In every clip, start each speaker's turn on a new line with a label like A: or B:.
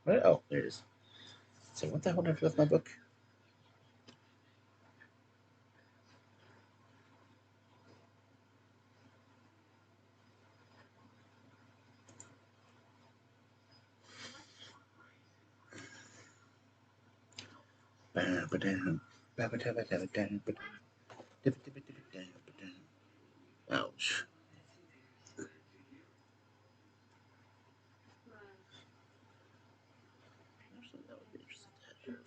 A: What? Oh, there it is. So what the hell did I left my book? Ouch. Actually, that would be interesting to have.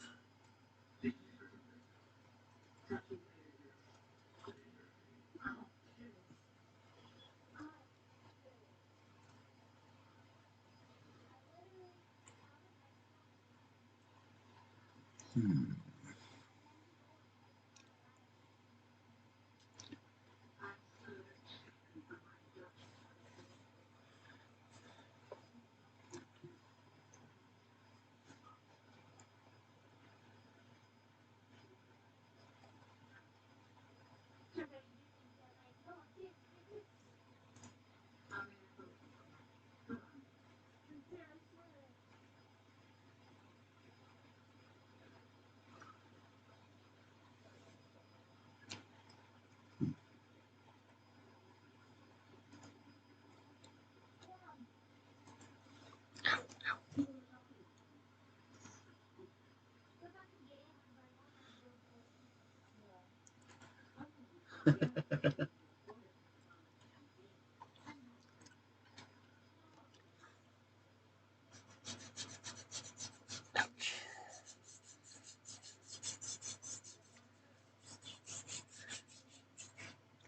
A: Ouch.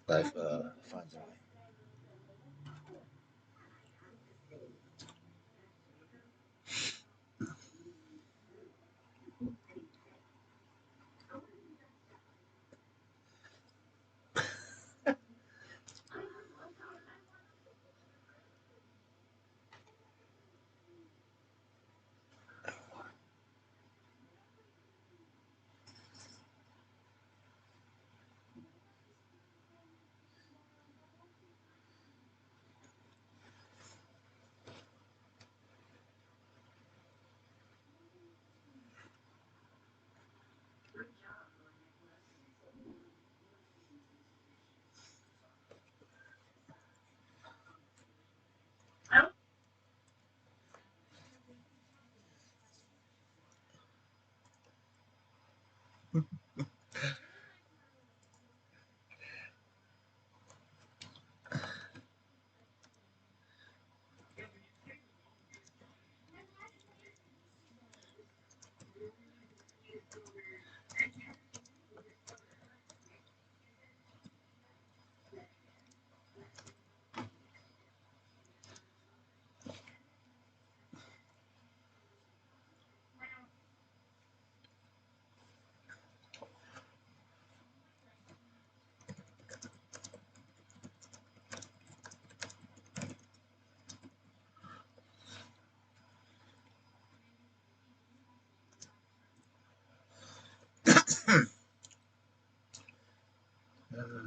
A: Life finds a way.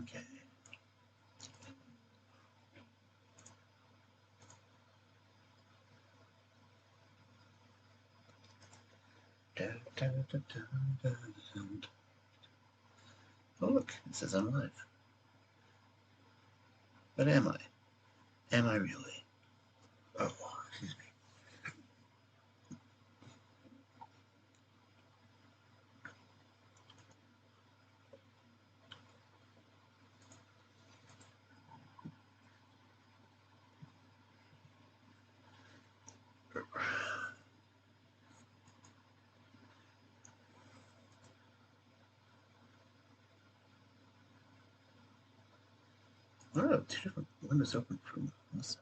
A: Okay. Oh, look, it says I'm live. But am I? Am I really? Oh, excuse me. Oh, two different windows open from this.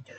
A: Okay.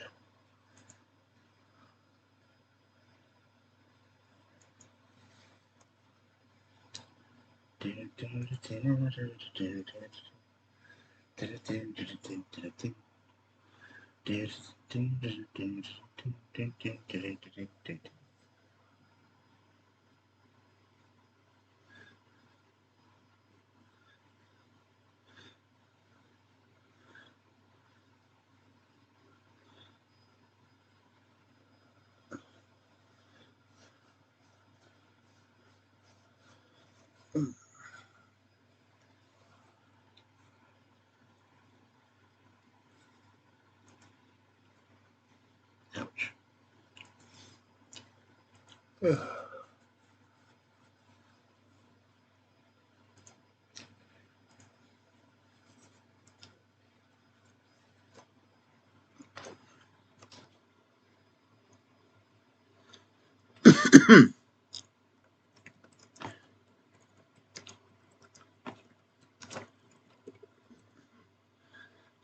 A: Ouch.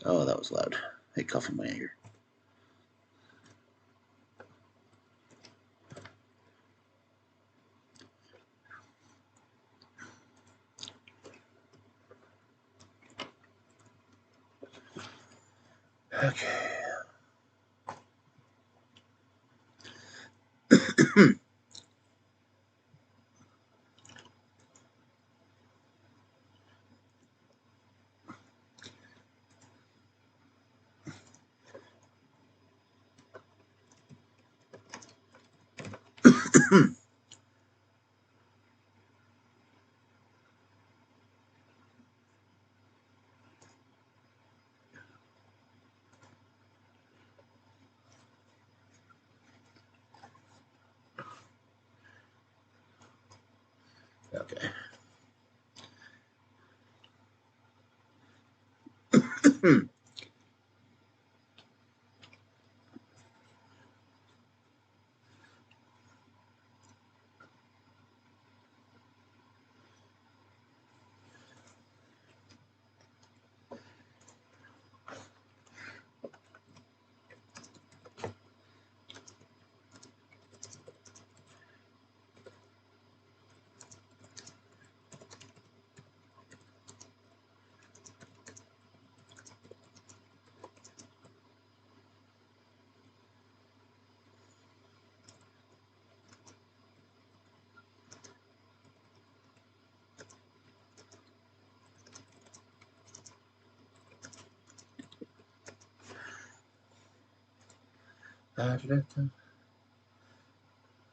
A: Oh, that was loud. Hey, cough in my ear. Okay. Okay.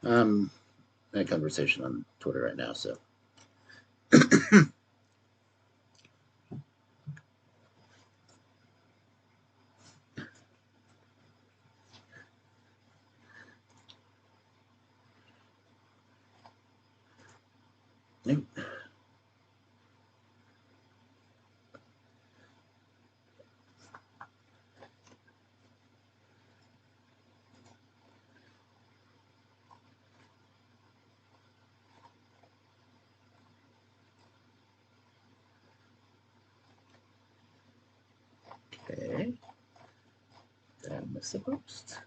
A: I'm in a conversation on Twitter right now, so. Nope. Okay. Did I miss the post?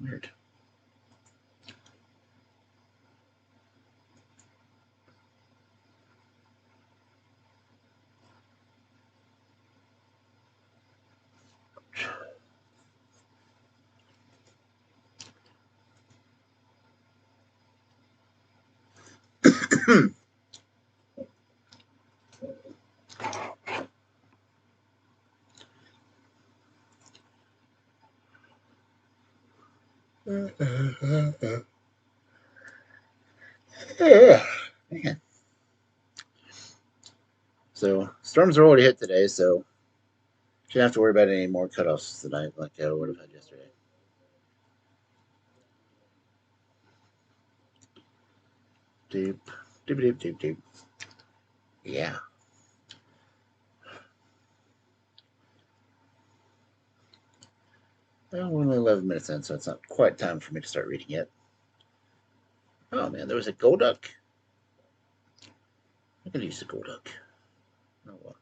A: Weird. Man. So storms are already hit today, so shouldn't have to worry about any more cutoffs tonight like I would have had yesterday. Deep, deep, deep, deep, deep. Yeah. Well, we're only 11 minutes in, so it's not quite time for me to start reading yet. Oh man, there was a gold duck. I could use a gold duck. Oh well.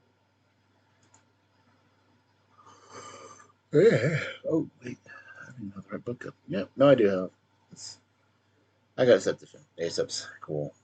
A: Yeah. Oh wait, I didn't have the right book up. Yep, no, I do have. I got a set different. Aesop's cool.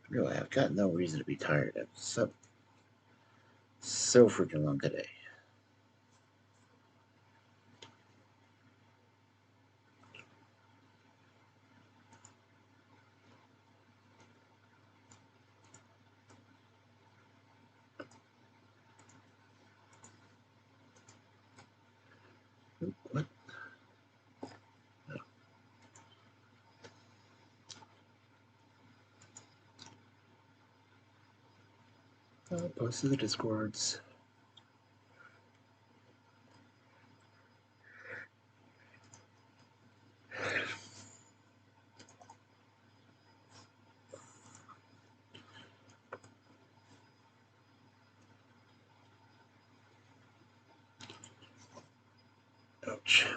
A: Really, I've got no reason to be tired. I'm so freaking long today. What? Post to the Discords. Ouch.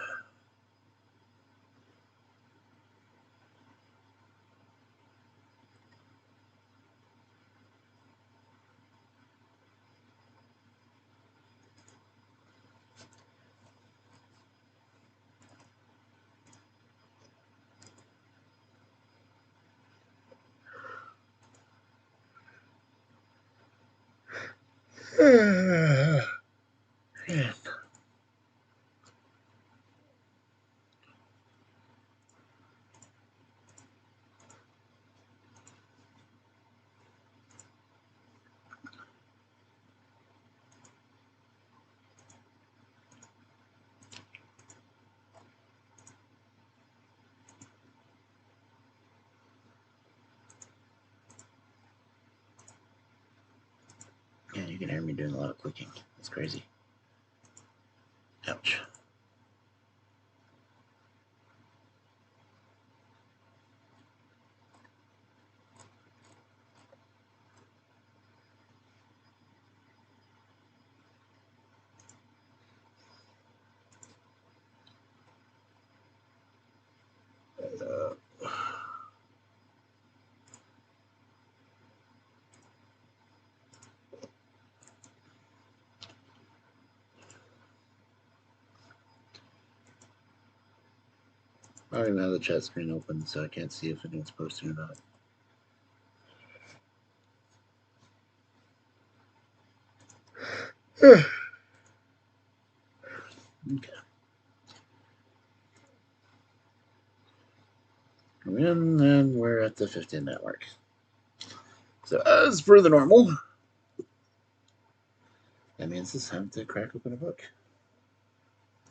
A: Man. Yeah, you can hear me doing a lot of clicking. That's crazy. Ouch. I don't even have the chat screen open, so I can't see if anyone's posting or not. Okay. And then we're at the 15-minute mark. So as per the normal, that means it's time to crack open a book.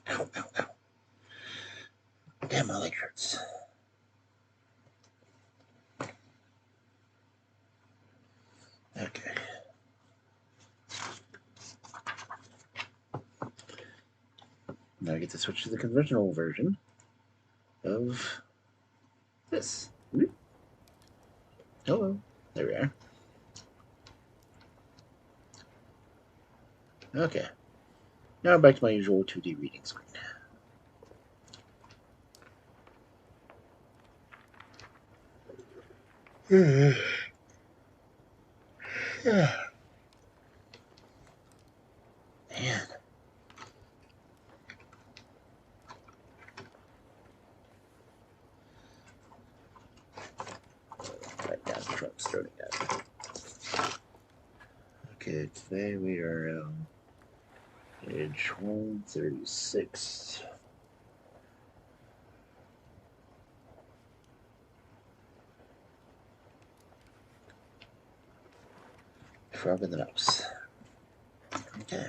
A: Ow, ow, ow. Damn, my leg hurts. Okay. Now I get to switch to the conventional version of this. Hello. There we are. Okay. Now back to my usual 2D reading screen. Man. Right down the truck, starting down. Okay, today we are page 136. Frog and the Mouse. Okay.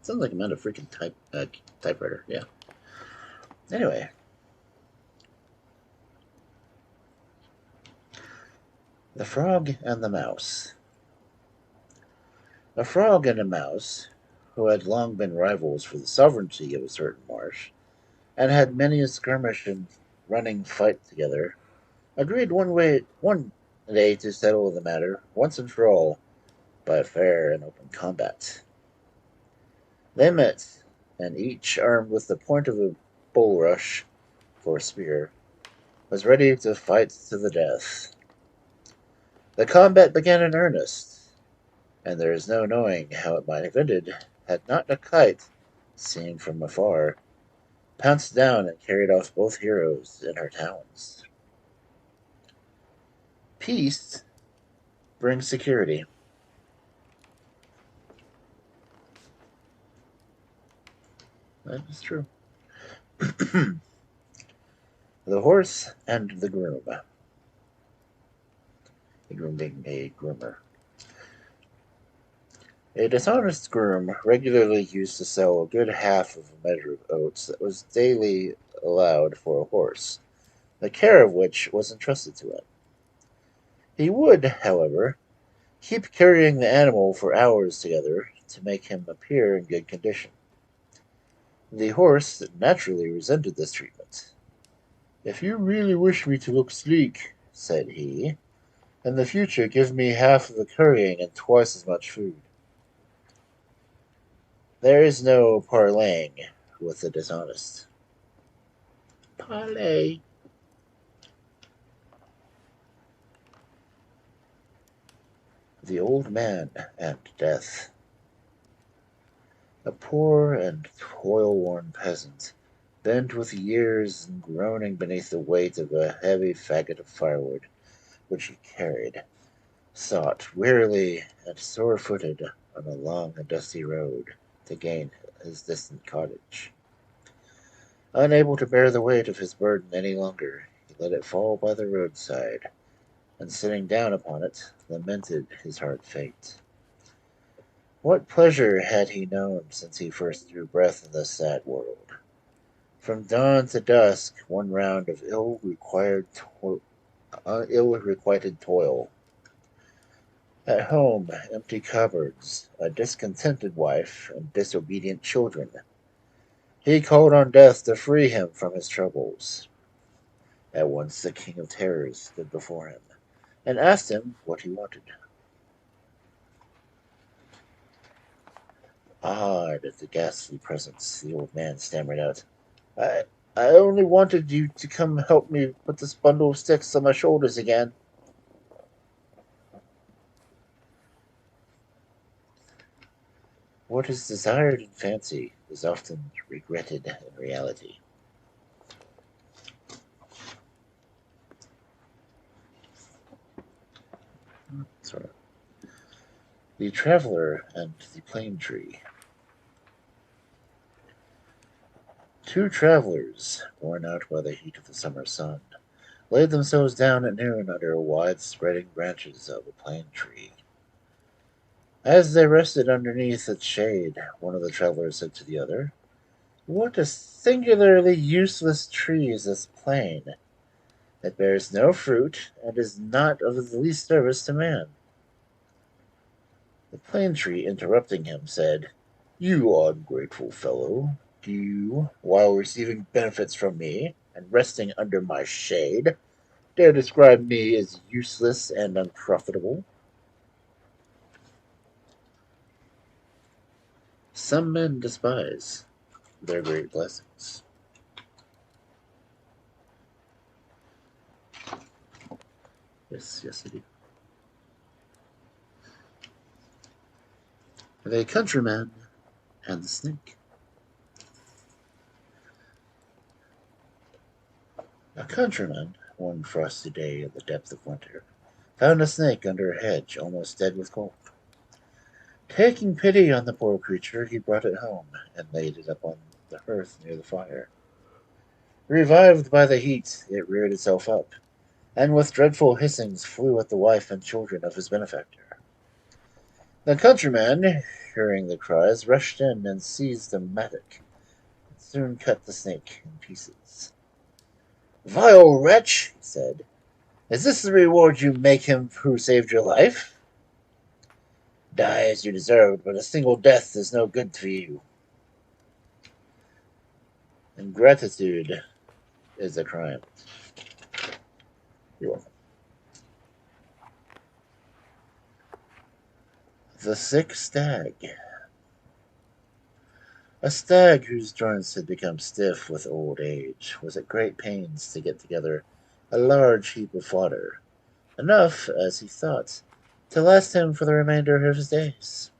A: Sounds like I'm on a freaking typewriter. Yeah. Anyway. The Frog and the Mouse. A frog and a mouse, who had long been rivals for the sovereignty of a certain marsh, and had many a skirmish and running fight together, agreed one day to settle the matter once and for all by fair and open combat. They met, and each, armed with the point of a bulrush for a spear, was ready to fight to the death. The combat began in earnest, and there is no knowing how it might have ended had not a kite, seen from afar, pounced down and carried off both heroes in her talons. Peace brings security. That is true. The Horse and the Groom. The groom being a groomer. A dishonest groom regularly used to sell a good half of a measure of oats that was daily allowed for a horse, the care of which was entrusted to him. He would, however, keep carrying the animal for hours together to make him appear in good condition. The horse naturally resented this treatment. "If you really wish me to look sleek," said he, "in the future give me half of the currying and twice as much food." There is no parleying with the dishonest. Parley. The Old Man and Death. A poor and toil-worn peasant, bent with years and groaning beneath the weight of a heavy faggot of firewood which he carried, sought wearily and sore-footed on a long and dusty road to gain his distant cottage. Unable to bear the weight of his burden any longer, he let it fall by the roadside, and sitting down upon it, lamented his hard fate. What pleasure had he known since he first drew breath in this sad world? From dawn to dusk, one round of ill-requited toil. At home, empty cupboards, a discontented wife, and disobedient children. He called on death to free him from his troubles. At once the King of Terrors stood before him, and asked him what he wanted. Awed at the ghastly presence, the old man stammered out, I only wanted you to come help me put this bundle of sticks on my shoulders again." What is desired in fancy is often regretted in reality. Sort of. The Traveler and the Plane Tree. Two travelers, worn out by the heat of the summer sun, laid themselves down at noon under the wide-spreading branches of a plane tree. As they rested underneath its shade, one of the travelers said to the other, "What a singularly useless tree is this plane! It bears no fruit, and is not of the least service to man. The plane tree, interrupting him, said, "You ungrateful fellow, do you, while receiving benefits from me and resting under my shade, dare describe me as useless and unprofitable? Some men despise their great blessings." Yes, yes, I do. The Countryman and the Snake. A countryman, one frosty day in the depth of winter, found a snake under a hedge, almost dead with cold. Taking pity on the poor creature, he brought it home and laid it up on the hearth near the fire. Revived by the heat, it reared itself up, and with dreadful hissings flew at the wife and children of his benefactor. The countryman, hearing the cries, rushed in and seized a mattock, and soon cut the snake in pieces. "Vile wretch," he said, "is this the reward you make him who saved your life? Die as you deserved, but a single death is no good for you. Ingratitude is a crime." You're welcome. The Sick Stag. A stag whose joints had become stiff with old age was at great pains to get together a large heap of fodder, enough, as he thought, to last him for the remainder of his days.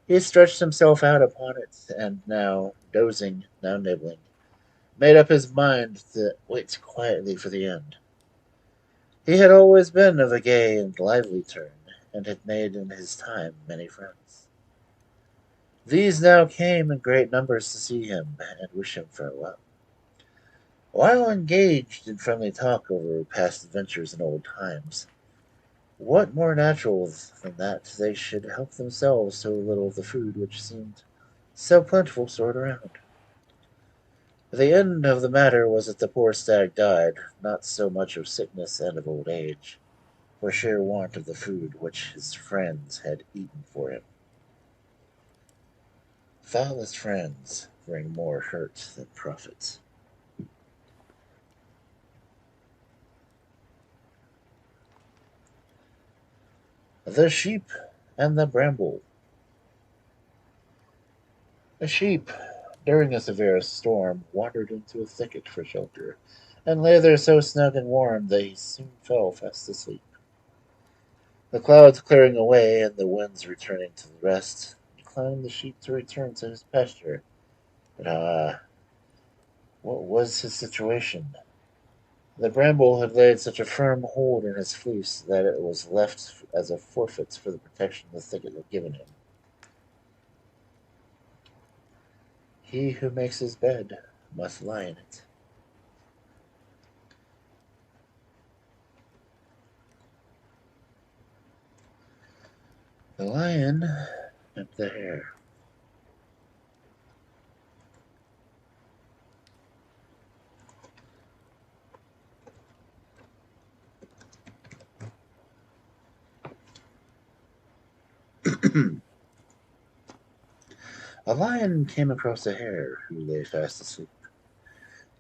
A: He stretched himself out upon it, and now dozing, now nibbling, made up his mind to wait quietly for the end. He had always been of a gay and lively turn, and had made in his time many friends. These now came in great numbers to see him and wish him farewell. While engaged in friendly talk over past adventures in old times, what more natural than that they should help themselves to a little of the food which seemed so plentiful stored around? The end of the matter was that the poor stag died, not so much of sickness and of old age, for sheer want of the food which his friends had eaten for him. Foulest friends bring more hurt than profit. The Sheep and the Bramble. A sheep, during a severe storm, wandered into a thicket for shelter, and lay there so snug and warm that he soon fell fast asleep. The clouds clearing away and the winds returning to the rest, inclined the sheep to return to his pasture. But what was his situation? The bramble had laid such a firm hold in his fleece that it was left as a forfeit for the protection the thicket had given him. He who makes his bed must lie in it. The Lion and the Hare. A lion came across a hare who lay fast asleep.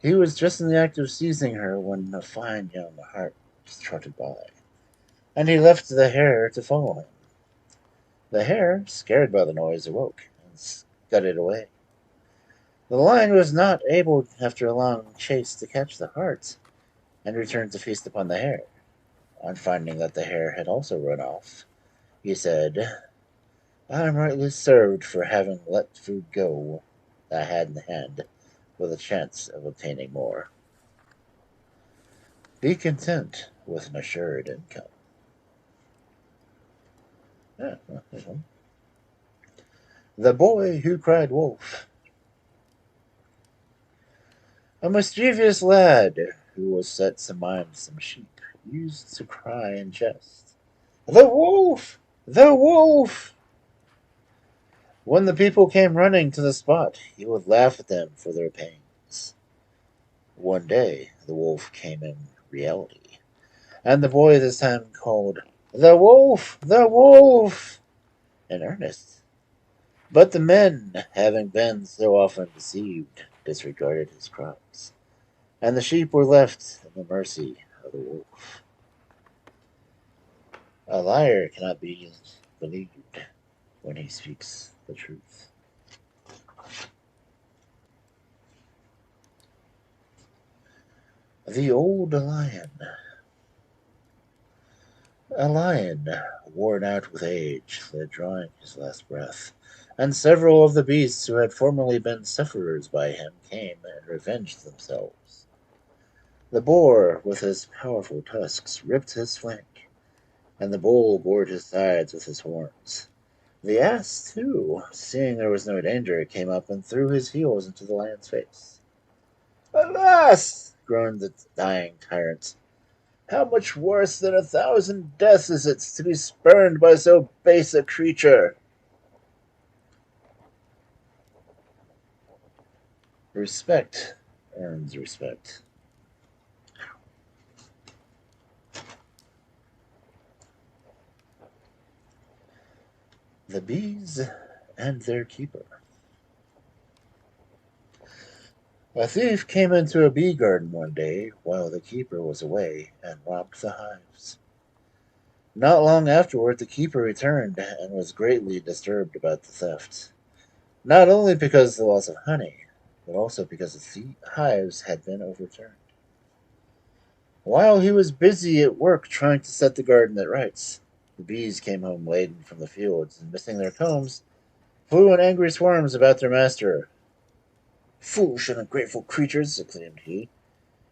A: He was just in the act of seizing her when a fine young hart trotted by, and he left the hare to follow him. The hare, scared by the noise, awoke and scudded away. The lion was not able, after a long chase, to catch the hart, and returned to feast upon the hare. On finding that the hare had also run off, he said, "I am rightly served for having let food go I had in hand, with a chance of obtaining more. Be content with an assured income." Yeah, well, there's one. The Boy Who Cried Wolf. A mischievous lad who was set to mind some sheep used to cry in jest, "The wolf! The wolf!" When the people came running to the spot, he would laugh at them for their pains. One day the wolf came in reality, and the boy this time called, "The wolf! The wolf!" in earnest. But the men, having been so often deceived, disregarded his cries, and the sheep were left in the mercy of the wolf. A liar cannot be believed when he speaks the truth. The Old Lion. A lion, worn out with age, lay drawing his last breath, and several of the beasts who had formerly been sufferers by him came and revenged themselves. The boar, with his powerful tusks, ripped his flank, and the bull gored his sides with his horns. The ass, too, seeing there was no danger, came up and threw his heels into the lion's face. "Alas!" groaned the dying tyrant. "How much worse than 1,000 deaths is it to be spurned by so base a creature?" Respect earns respect. The bees and their keeper. A thief came into a bee garden one day while the keeper was away and robbed the hives. Not long afterward, the keeper returned and was greatly disturbed about the theft, not only because of the loss of honey, but also because the hives had been overturned. While he was busy at work trying to set the garden at rights, the bees came home laden from the fields and, missing their combs, flew in angry swarms about their master. "Foolish and ungrateful creatures!" exclaimed he.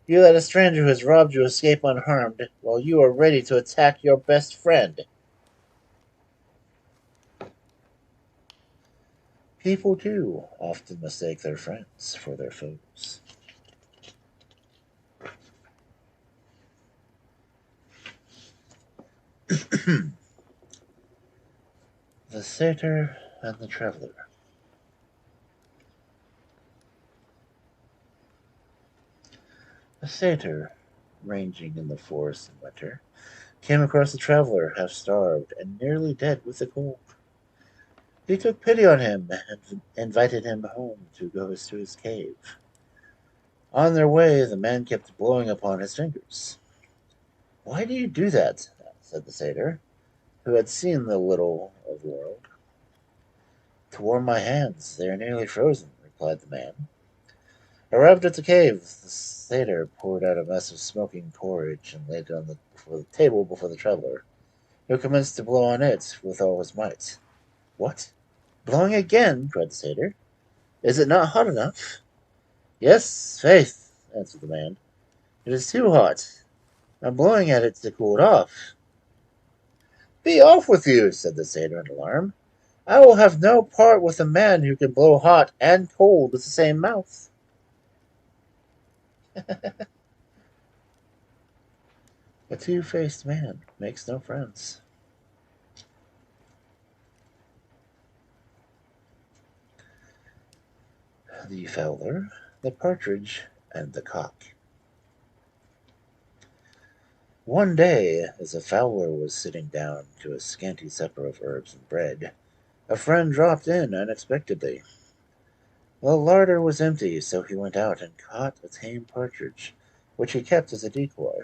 A: "You let a stranger who has robbed you escape unharmed, while you are ready to attack your best friend." People, too, often mistake their friends for their foes. The Satyr and the Traveler. A satyr, ranging in the forest in winter, came across a traveler half starved and nearly dead with the cold. He took pity on him and invited him home to go to his cave. On their way, the man kept blowing upon his fingers. "Why do you do that?" said the satyr, who had seen the little of the world. "To warm my hands. They are nearly frozen," replied the man. Arrived at the cave, the satyr poured out a mess of smoking porridge and laid it on the table before the traveler, who commenced to blow on it with all his might. "What? Blowing again?" cried the satyr. "Is it not hot enough?" "Yes, faith," answered the man. "It is too hot. I'm blowing at it to cool it off." "Be off with you," said the satyr in alarm. "I will have no part with a man who can blow hot and cold with the same mouth." A two-faced man makes no friends. The Fowler, the Partridge, and the Cock. One day, as a fowler was sitting down to a scanty supper of herbs and bread, a friend dropped in unexpectedly. The larder was empty, so he went out and caught a tame partridge, which he kept as a decoy,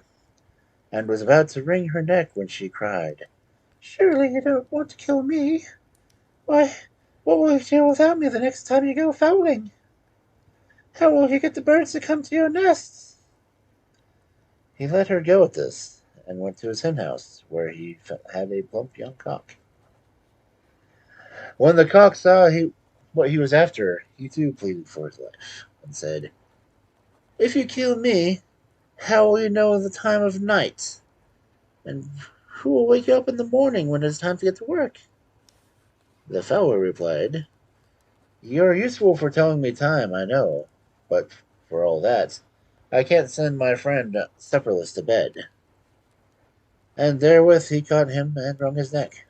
A: and was about to wring her neck when she cried, "Surely you don't want to kill me? Why, what will you do without me the next time you go fowling? How will you get the birds to come to your nests?" He let her go at this, and went to his hen house, where he had a plump young cock. When the cock saw what he was after, he too pleaded for his life, and said, "If you kill me, how will you know the time of night? And who will wake you up in the morning when it is time to get to work?" The fowler replied, "You are useful for telling me time, I know, but for all that, I can't send my friend supperless to bed." And therewith he caught him and wrung his neck.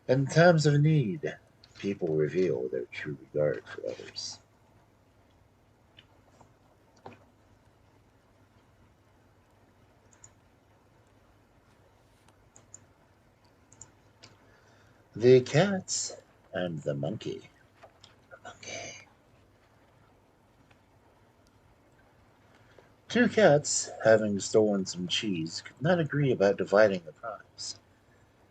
A: In times of need, people reveal their true regard for others. The Cat and the Monkey. Monkey. Two cats, having stolen some cheese, could not agree about dividing the prize.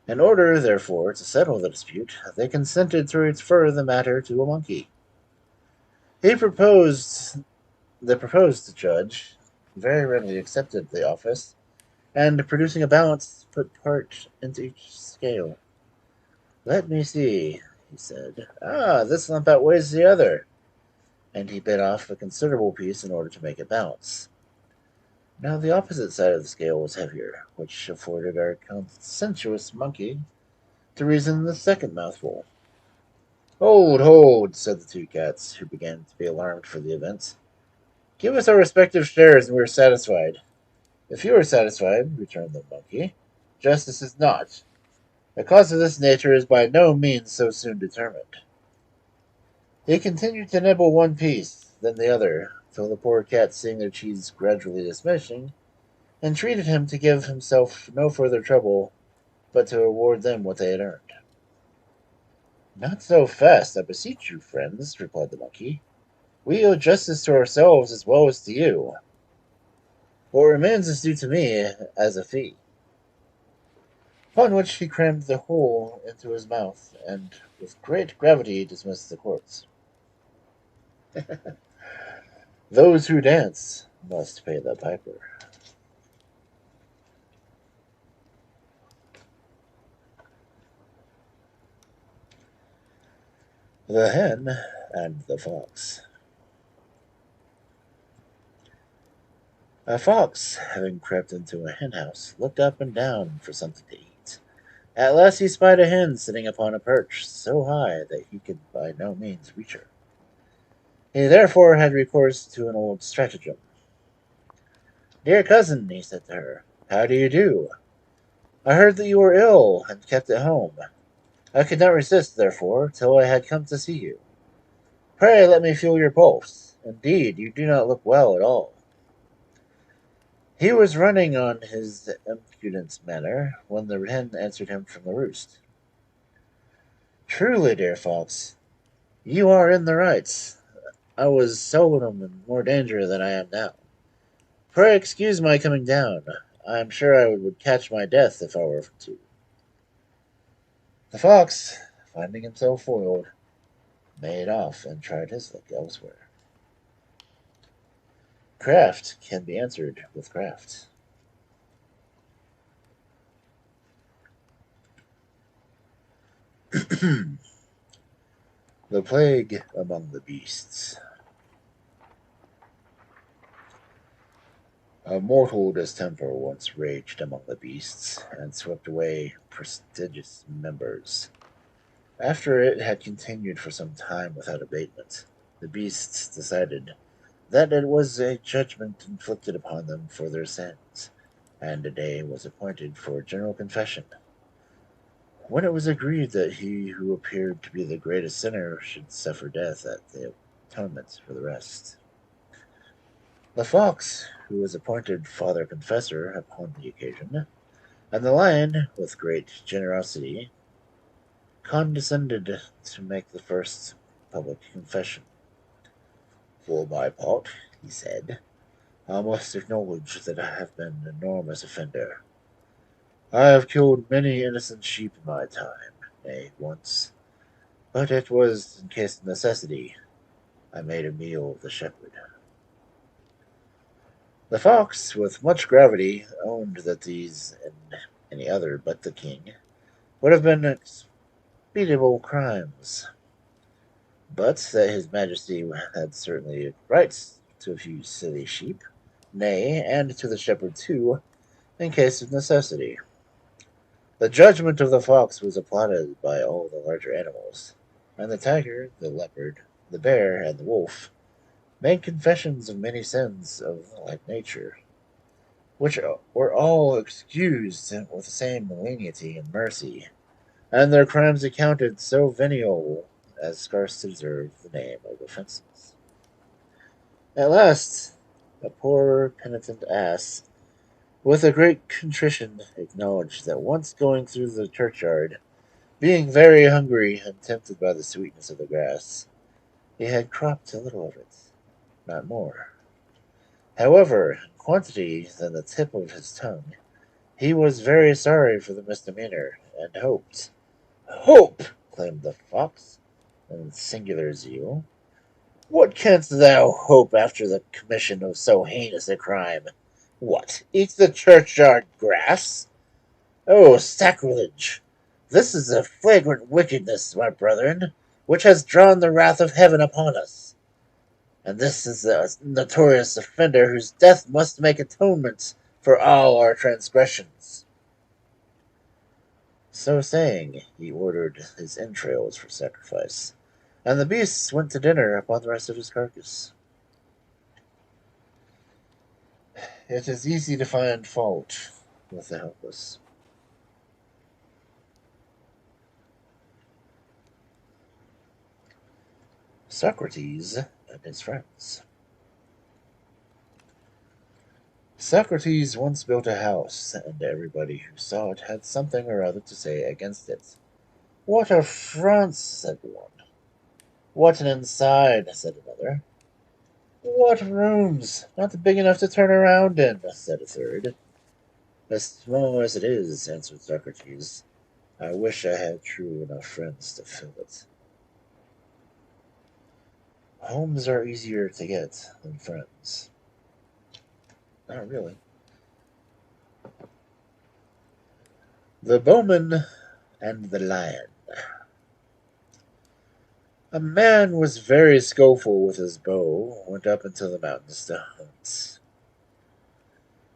A: In order, therefore, to settle the dispute, they consented to refer the matter to a monkey. He proposed The proposed judge very readily accepted the office, and producing a balance, put part into each scale. "Let me see," he said. "Ah, this lump outweighs the other." And he bit off a considerable piece in order to make it balance. Now the opposite side of the scale was heavier, which afforded our conscientious monkey to reason the second mouthful. "Hold, hold," said the two cats, who began to be alarmed for the events. "Give us our respective shares, and we are satisfied." "If you are satisfied," returned the monkey, "justice is not. A cause of this nature is by no means so soon determined." He continued to nibble one piece, then the other, till the poor cats, seeing their cheese gradually diminishing, entreated him to give himself no further trouble, but to award them what they had earned. "Not so fast, I beseech you, friends," replied the monkey. "We owe justice to ourselves as well as to you. What remains is due to me as a fee." Upon which he crammed the whole into his mouth, and with great gravity dismissed the courts. Those who dance must pay the piper. The Hen and the Fox. A fox, having crept into a hen house, looked up and down for something to eat. At last he spied a hen sitting upon a perch so high that he could by no means reach her. He therefore had recourse to an old stratagem. "Dear cousin," he said to her, "how do you do? I heard that you were ill and kept at home. I could not resist, therefore, till I had come to see you. Pray let me feel your pulse. Indeed, you do not look well at all." He was running on his impudent manner when the hen answered him from the roost. "Truly, dear fox, you are in the right. I was seldom in more danger than I am now. Pray excuse my coming down. I am sure I would catch my death if I were to." The fox, finding himself foiled, made off and tried his luck elsewhere. Craft can be answered with craft. The Plague Among the Beasts. A mortal distemper once raged among the beasts, and swept away prodigious members. After it had continued for some time without abatement, the beasts decided that it was a judgment inflicted upon them for their sins, and a day was appointed for general confession, when it was agreed that he who appeared to be the greatest sinner should suffer death at the atonement for the rest. The fox, who was appointed father confessor upon the occasion, and the lion, with great generosity, condescended to make the first public confession. "For my part," he said, "I must acknowledge that I have been an enormous offender. I have killed many innocent sheep in my time, nay, once, but it was in case of necessity. I made a meal of the shepherd." The fox, with much gravity, owned that these and any other but the king would have been expediable crimes, but that his majesty had certainly rights to a few silly sheep, nay, and to the shepherd too, in case of necessity. The judgment of the fox was applauded by all the larger animals, and the tiger, the leopard, the bear, and the wolf made confessions of many sins of the like nature, which were all excused with the same lenity and mercy, and their crimes accounted so venial as scarce to deserve the name of offences. At last, a poor penitent ass, with a great contrition, acknowledged that once going through the churchyard Being very hungry and tempted by the sweetness of the grass, he had cropped a little of it, not more. However, in quantity than the tip of his tongue, he was very sorry for the misdemeanor, and hoped. Hope! Claimed the fox, in singular zeal. What canst thou hope after the commission of so heinous a crime? What, eat the churchyard grass? Oh, sacrilege! This is a flagrant wickedness, my brethren, which has drawn the wrath of heaven upon us. And this is the notorious offender whose death must make atonement for all our transgressions. So saying, he ordered his entrails for sacrifice, and the beasts went to dinner upon the rest of his carcass. It is easy to find fault with the helpless. Socrates and His Friends. Socrates once built a house, and everybody who saw it had something or other to say against it. What a front, said one. What an inside, said another. What rooms! Not big enough to turn around in, said a third. As small as it is, answered Socrates. I wish I had true enough friends to fill it. Homes are easier to get than friends. Not really. The Bowman and the Lion. A man was very skillful with his bow, went up into the mountains to hunt.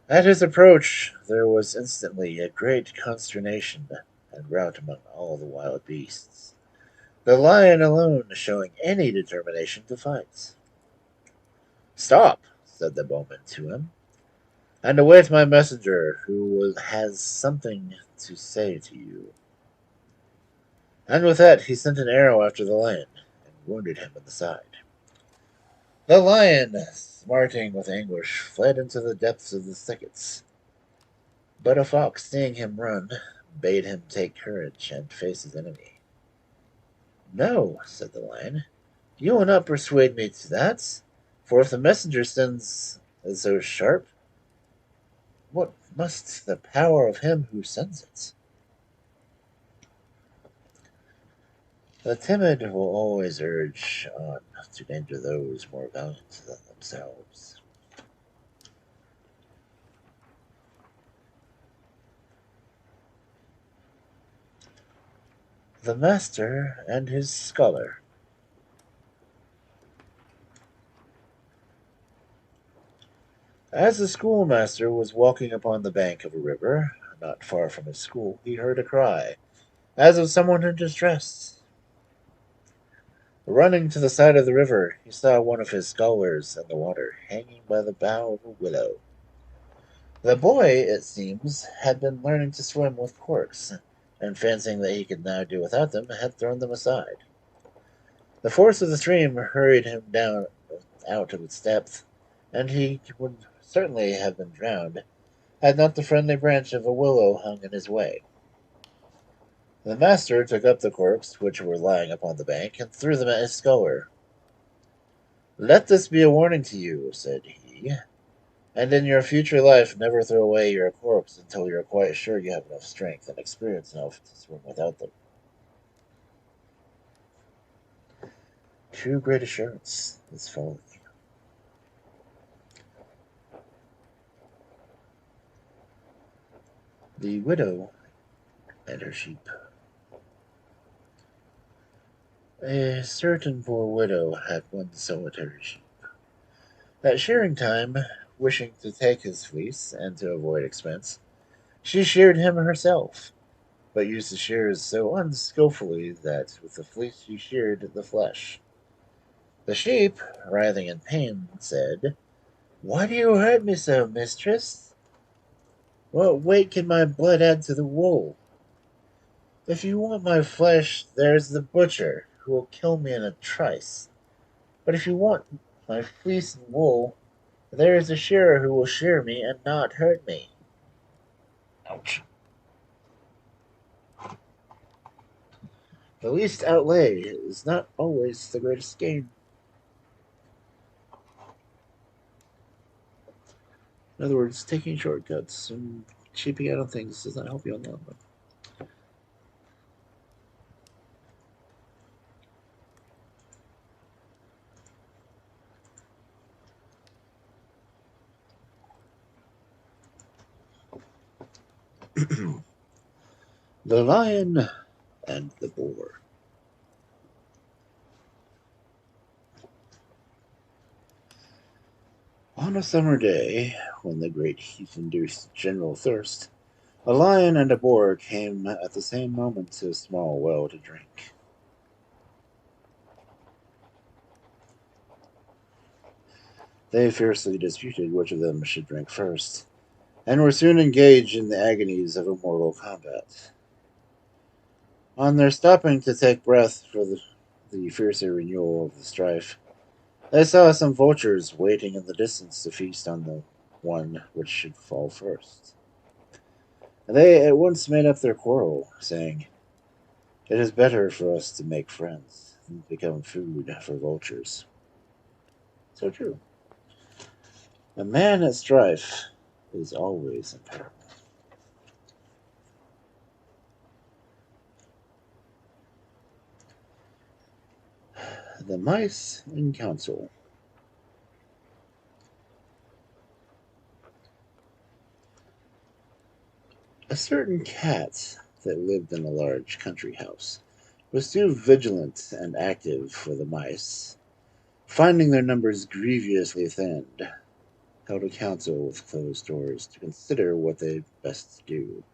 A: At his approach there was instantly a great consternation and rout among all the wild beasts, the lion alone showing any determination to fight. Stop, said the bowman to him, and await my messenger, who has something to say to you. And with that he sent an arrow after the lion, and wounded him in the side. The lion, smarting with anguish, fled into the depths of the thickets. But a fox, seeing him run, bade him take courage and face his enemy. No, said the lion, you will not persuade me to that, for if the messenger sends so sharp, what must the power of him who sends it? The timid will always urge on to danger those more valiant than themselves. The Master and His Scholar. As the schoolmaster was walking upon the bank of a river, not far from his school, he heard a cry, as of someone in distress. Running to the side of the river, he saw one of his scholars in the water, hanging by the bough of a willow. The boy, it seems, had been learning to swim with corks, and fancying that he could now do without them, had thrown them aside. The force of the stream hurried him down out of its depth, and he would certainly have been drowned had not the friendly branch of a willow hung in his way. The master took up the corks which were lying upon the bank and threw them at his scholar. Let this be a warning to you, said he, and in your future life never throw away your corks until you are quite sure you have enough strength and experience enough to swim without them. Too great assurance is folly. The widow and her sheep. A certain poor widow had one solitary sheep. At shearing time, wishing to take his fleece and to avoid expense, she sheared him herself, but used the shears so unskilfully that with the fleece she sheared the flesh. The sheep, writhing in pain, said, Why do you hurt me so, mistress? What weight can my blood add to the wool? If you want my flesh, there's the butcher, who will kill me in a trice. But if you want my fleece and wool, there is a shearer who will shear me and not hurt me. Ouch. The least outlay is not always the greatest gain. In other words, taking shortcuts and cheaping out on things does not help you on the long run. The Lion and the Boar. On a summer day, when the great heat induced general thirst, a lion and a boar came at the same moment to a small well to drink. They fiercely disputed which of them should drink first, and were soon engaged in the agonies of a mortal combat. On their stopping to take breath for the fiercer renewal of the strife, they saw some vultures waiting in the distance to feast on the one which should fall first. They at once made up their quarrel, saying, "It is better for us to make friends than to become food for vultures." So true. A man at strife is always in peril. The mice in council. A certain cat that lived in a large country house was too vigilant and active for the mice. Finding their numbers grievously thinned, held a council with closed doors to consider what they best do.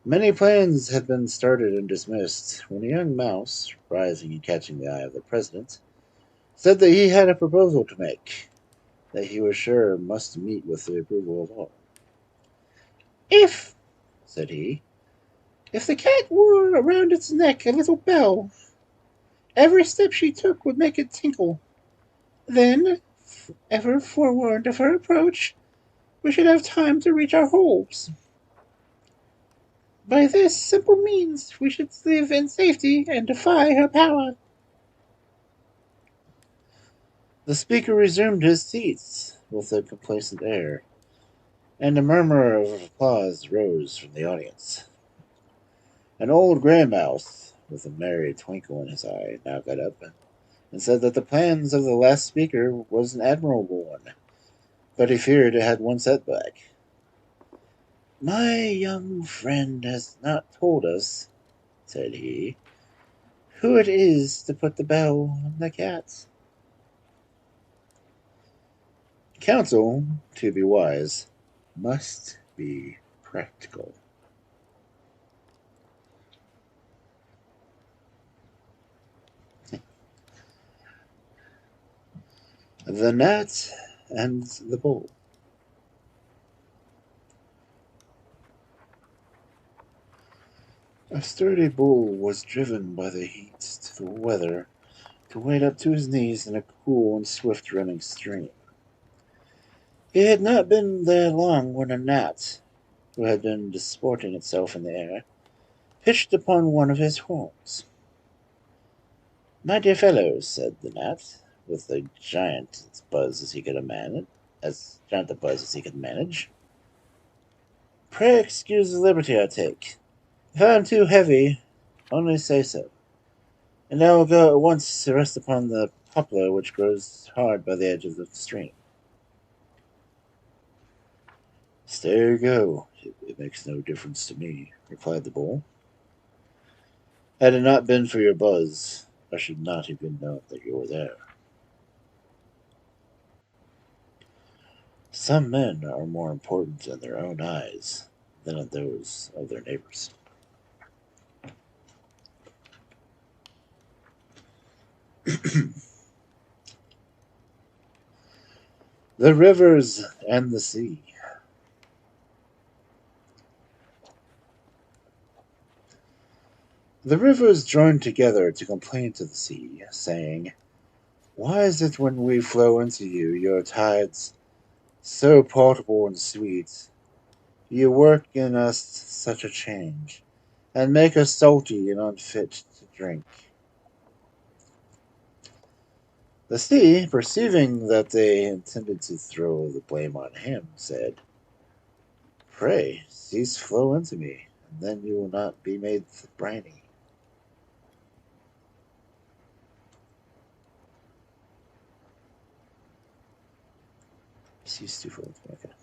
A: Many plans had been started and dismissed when a young mouse, rising and catching the eye of the president, said that he had a proposal to make that he was sure must meet with the approval of all. "If," said he, "if the cat wore around its neck a little bell, every step she took would make it tinkle. Then, ever forewarned of her approach, we should have time to reach our holes. By this simple means we should live in safety and defy her power." The speaker resumed his seat with a complacent air, and a murmur of applause rose from the audience. An old gray mouse, with a merry twinkle in his eye, now got up and said that the plans of the last speaker was an admirable one, but he feared it had one setback. "My young friend has not told us," said he, "who it is to put the bell on the cat." Counsel, to be wise, must be practical. The Gnat and the Bull. A sturdy bull was driven by the heat to the weather to wade up to his knees in a cool and swift running stream. He had not been there long when a gnat, who had been disporting itself in the air, pitched upon one of his horns. "My dear fellow," said the gnat, with as giant a buzz as he could manage, "pray excuse the liberty I take. If I am too heavy, only say so, and I will go at once to rest upon the poplar which grows hard by the edge of the stream." "Stay or go, it makes no difference to me," replied the bull. "Had it not been for your buzz, I should not even know that you were there." Some men are more important in their own eyes than in those of their neighbors. The rivers and the sea. The rivers joined together to complain to the sea, saying, "Why is it when we flow into you, your tides, so potable and sweet, you work in us such a change, and make us salty and unfit to drink. The sea, perceiving that they intended to throw the blame on him, said, "Pray, cease flow into me, and then you will not be made briny." Cease to flow into me, okay.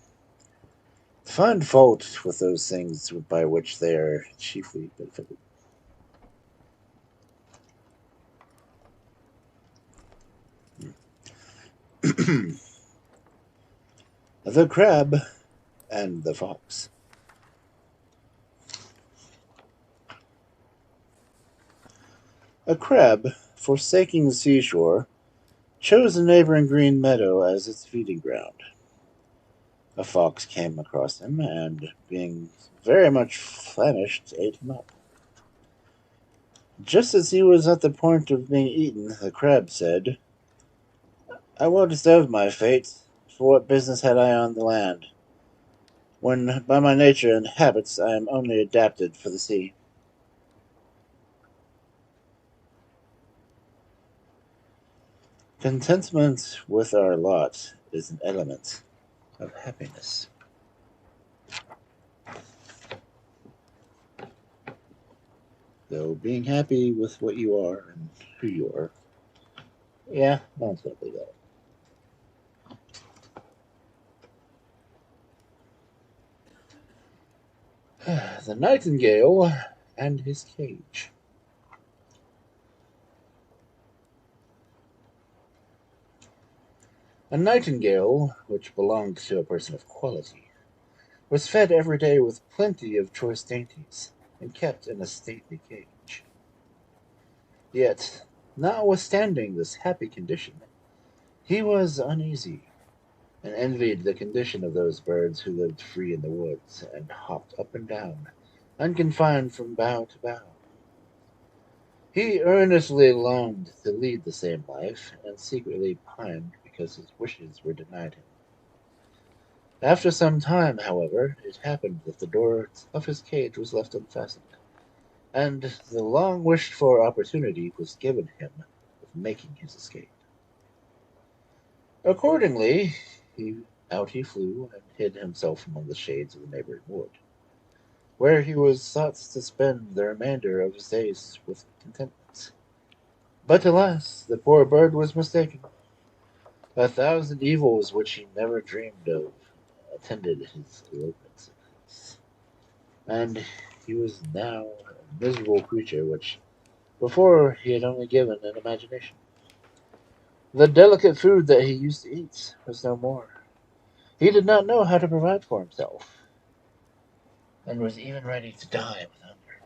A: Find fault with those things by which they are chiefly benefited. The Crab and the Fox. A crab, forsaking the seashore, chose a neighboring green meadow as its feeding ground. A fox came across him, and, being very much famished, ate him up. Just as he was at the point of being eaten, the crab said, "I well deserved my fate, for what business had I on the land, when by my nature and habits I am only adapted for the sea?" Contentment with our lot is an element of happiness. Though being happy with what you are and who you are, yeah, no one's gonna believe that. The Nightingale and His Cage. A nightingale, which belonged to a person of quality, was fed every day with plenty of choice dainties, and kept in a stately cage. Yet, notwithstanding this happy condition, he was uneasy, and envied the condition of those birds who lived free in the woods, and hopped up and down, unconfined from bough to bough. He earnestly longed to lead the same life, and secretly pined because his wishes were denied him. After some time, however, it happened that the door of his cage was left unfastened, and the long-wished-for opportunity was given him of making his escape. Accordingly, out he flew, and hid himself among the shades of the neighboring wood, where he was thought to spend the remainder of his days with contentment. But alas, the poor bird was mistaken. A thousand evils which he never dreamed of attended his elopement, and he was now a miserable creature which before he had only given an imagination. The delicate food that he used to eat was no more. He did not know how to provide for himself, and was even ready to die with hunger.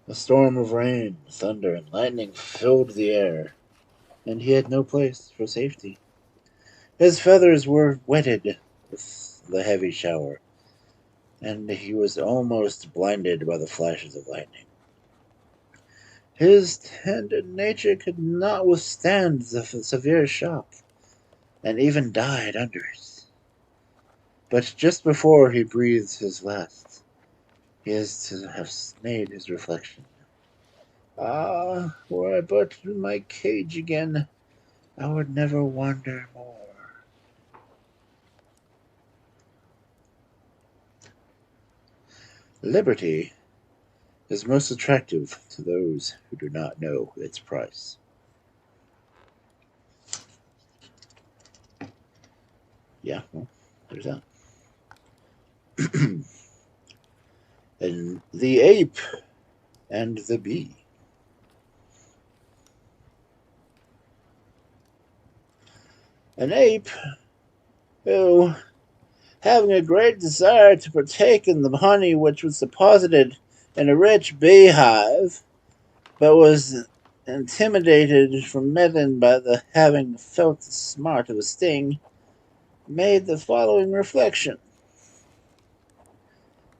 A: A storm of rain, thunder, and lightning filled the air, and he had no place for safety. His feathers were wetted with the heavy shower, and he was almost blinded by the flashes of lightning. His tender nature could not withstand the severe shock, and even died under it. But just before he breathed his last, he is to have made his reflection. "Ah, were I but in my cage again, I would never wander more." Liberty is most attractive to those who do not know its price. Yeah, well, there's that. And the Ape and the Bee. An ape who, having a great desire to partake in the honey which was deposited in a rich beehive, but was intimidated from meddling by the having felt the smart of a sting, made the following reflection: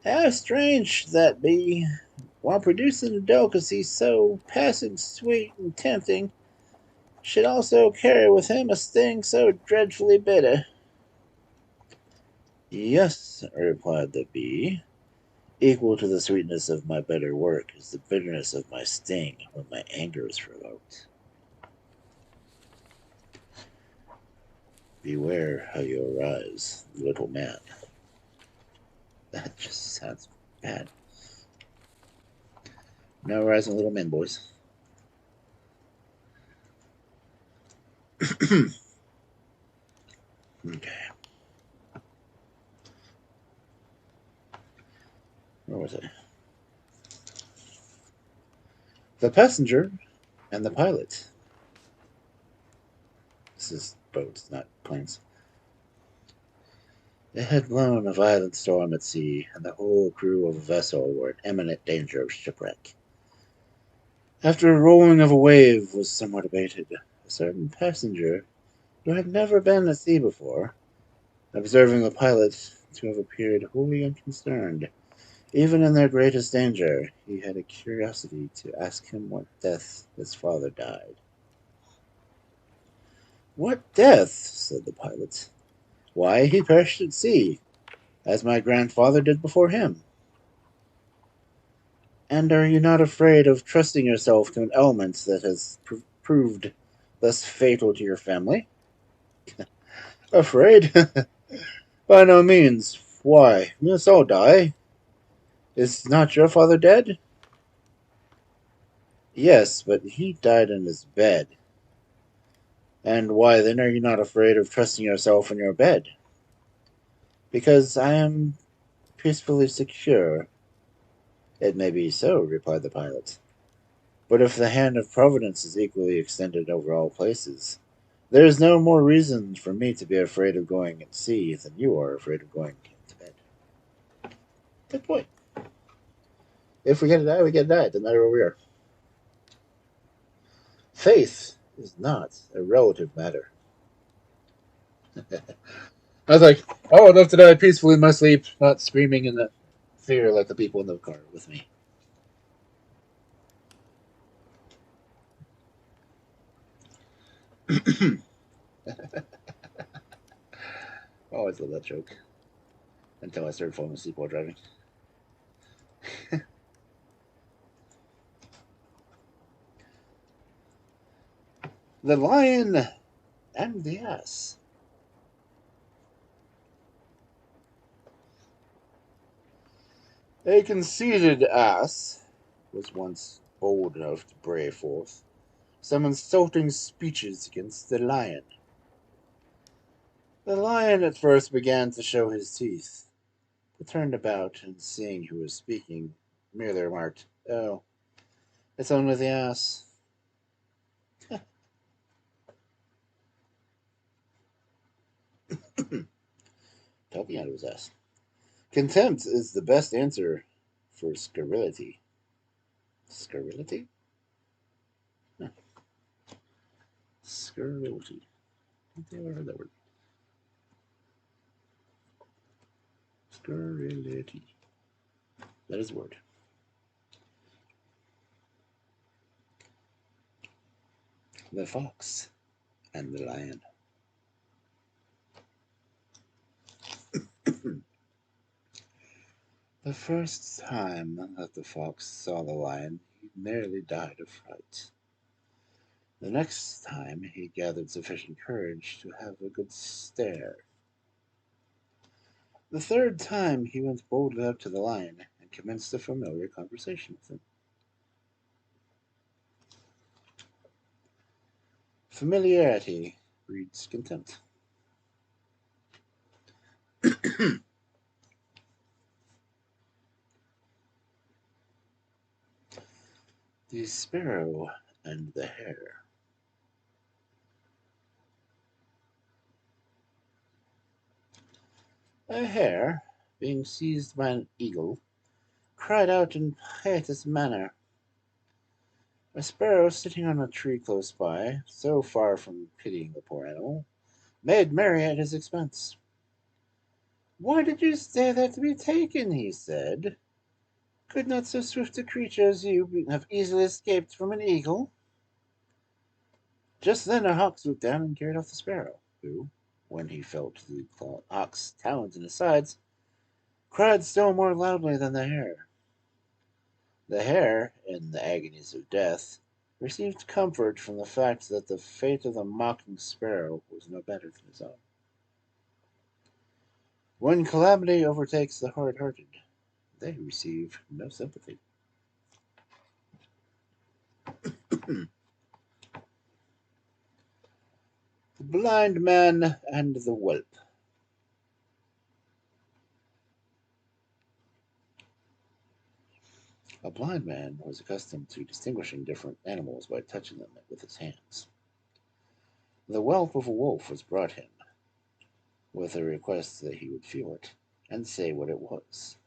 A: "How strange that bee, while producing a delicacy so passing sweet and tempting, should also carry with him a sting so dreadfully bitter." "Yes," replied the bee, Equal to the sweetness of my better work is the bitterness of my sting when my anger is provoked. Beware how you arise, little man. That just sounds bad. No rising little men, boys. Okay. Where was I? The passenger and the pilot. This is boats, not planes. It had blown a violent storm at sea, and the whole crew of a vessel were in imminent danger of shipwreck. After a rolling of a wave was somewhat abated, a certain passenger, who had never been at sea before, observing the pilot to have appeared wholly unconcerned, even in their greatest danger, he had a curiosity to ask him what death his father died. "What death?" said the pilot. "Why, he perished at sea, as my grandfather did before him." "And are you not afraid of trusting yourself to an element that has proved thus fatal to your family?" "Afraid? By no means. Why, we must all die. Is not your father dead?" "Yes, but he died in his bed." "And why then are you not afraid of trusting yourself in your bed?" "Because I am peacefully secure." "It may be so," replied the pilot. "But if the hand of Providence is equally extended over all places, there is no more reason for me to be afraid of going at sea than you are afraid of going to bed." Good point. If we get to die, we get to die. It doesn't matter where we are. Faith is not a relative matter. I was like, oh, I'd love to die peacefully in my sleep, not screaming in the fear like the people in the car with me. I always love that joke until I started falling asleep while driving. The Lion and the Ass. A conceited ass was once bold enough to bray forth some insulting speeches against the lion. The lion at first began to show his teeth, but turned about and seeing who was speaking, merely remarked, "Oh, it's only the ass." Talking out of his ass. Contempt is the best answer for scurrility. Scurrility? Huh. Scurrility. I don't think I've ever heard that word. Scurrility. That is a word. The fox and the lion. The first time that the fox saw the lion, he nearly died of fright. The next time he gathered sufficient courage to have a good stare. The third time he went boldly up to the lion and commenced a familiar conversation with him. Familiarity breeds contempt. The Sparrow and the Hare. A hare, being seized by an eagle, cried out in piteous manner. A sparrow sitting on a tree close by, so far from pitying the poor animal, made merry at his expense. "Why did you stay there to be taken?" he said. "Could not so swift a creature as you have easily escaped from an eagle?" Just then a hawk swooped down and carried off the sparrow, who, when he felt the hawk's talons in his sides, cried still more loudly than the hare. The hare, in the agonies of death, received comfort from the fact that the fate of the mocking sparrow was no better than his own. When calamity overtakes the hard-hearted, they receive no sympathy. The blind man and the whelp. A blind man was accustomed to distinguishing different animals by touching them with his hands. The whelp of a wolf was brought him, with a request that he would feel it and say what it was.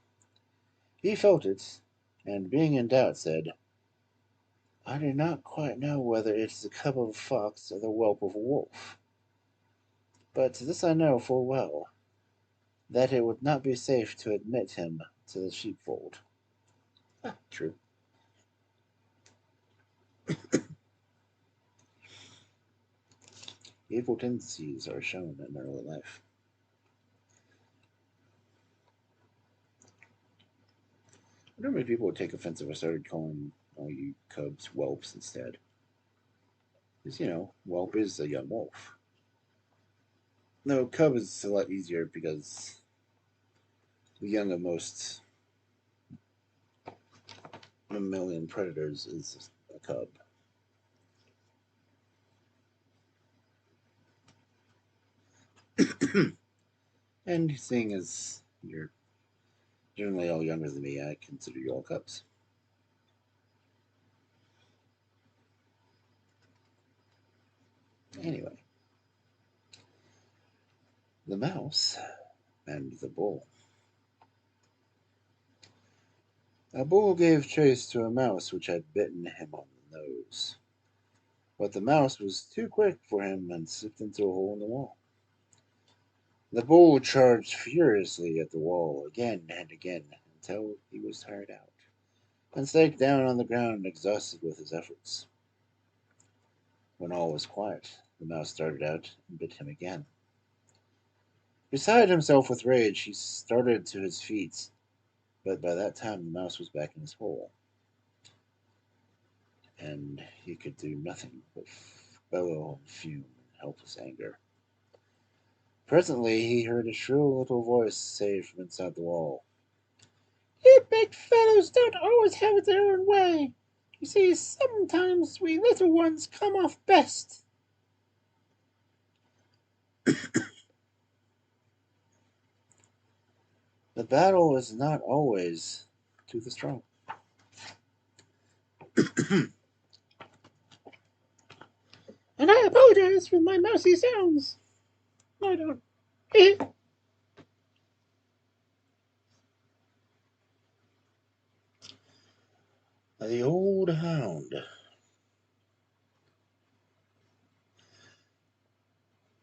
A: He felt it, and being in doubt, said, "I do not quite know whether it is the cub of a fox or the whelp of a wolf. But this I know full well, that it would not be safe to admit him to the sheepfold." True. Evil tendencies are shown in early life. I wonder how many people would take offense if I started calling all you cubs whelps instead. Because, whelp is a young wolf. No, cub is a lot easier because the young of most mammalian predators is a cub. And seeing as you're generally all younger than me, I consider you all cubs. Anyway, the mouse and the bull. A bull gave chase to a mouse which had bitten him on the nose. But the mouse was too quick for him and slipped into a hole in the wall. The bull charged furiously at the wall again and again until he was tired out, and sank down on the ground exhausted with his efforts. When all was quiet, the mouse started out and bit him again. Beside himself with rage, he started to his feet, but by that time the mouse was back in his hole, and he could do nothing but bellow and fume in helpless anger. Presently he heard a shrill little voice say from inside the wall, "You big fellows don't always have it their own way. You see, sometimes we little ones come off best." The battle is not always to the strong. And I apologize for my mousy sounds. I don't. The Old Hound.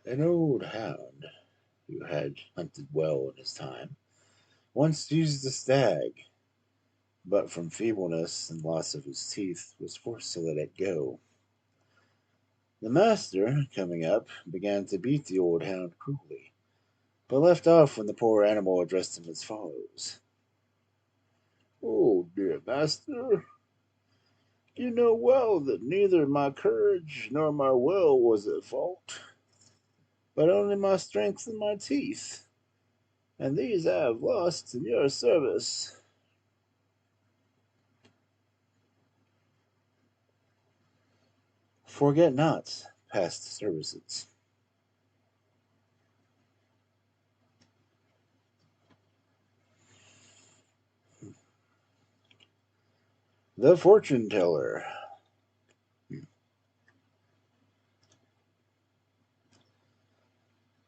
A: An old hound who had hunted well in his time once used a stag, but from feebleness and loss of his teeth was forced to let it go. The master, coming up, began to beat the old hound cruelly, but left off when the poor animal addressed him as follows: "Oh, dear master, you know well that neither my courage nor my will was at fault, but only my strength and my teeth, and these I have lost in your service." Forget not past services. The Fortune Teller.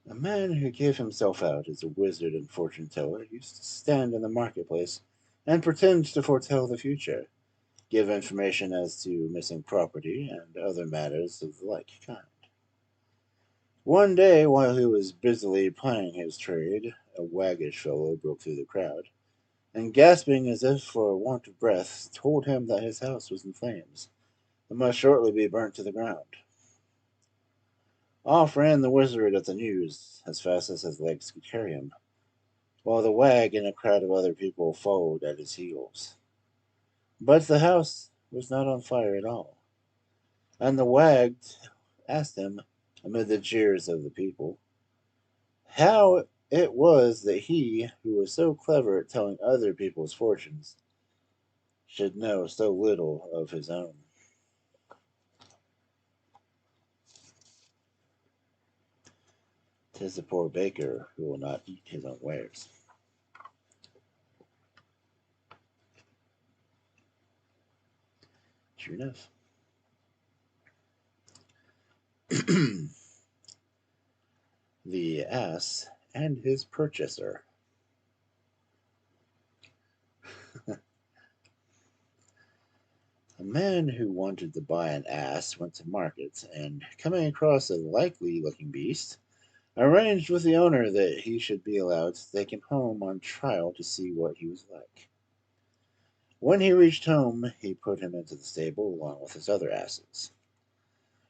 A: A man who gave himself out as a wizard and fortune teller used to stand in the marketplace and pretend to foretell the future, give information as to missing property, and other matters of the like kind. One day, while he was busily plying his trade, a waggish fellow broke through the crowd, and gasping as if for want of breath, told him that his house was in flames, and must shortly be burnt to the ground. Off ran the wizard at the news as fast as his legs could carry him. while the wag and a crowd of other people followed at his heels. But the house was not on fire at all, and the wag asked him, amid the jeers of the people, how it was that he, who was so clever at telling other people's fortunes, should know so little of his own. "'Tis the poor baker who will not eat his own wares." True enough. The Ass and His Purchaser. A man who wanted to buy an ass went to market, and, coming across a likely-looking beast, arranged with the owner that he should be allowed to take him home on trial to see what he was like. When he reached home, he put him into the stable along with his other asses.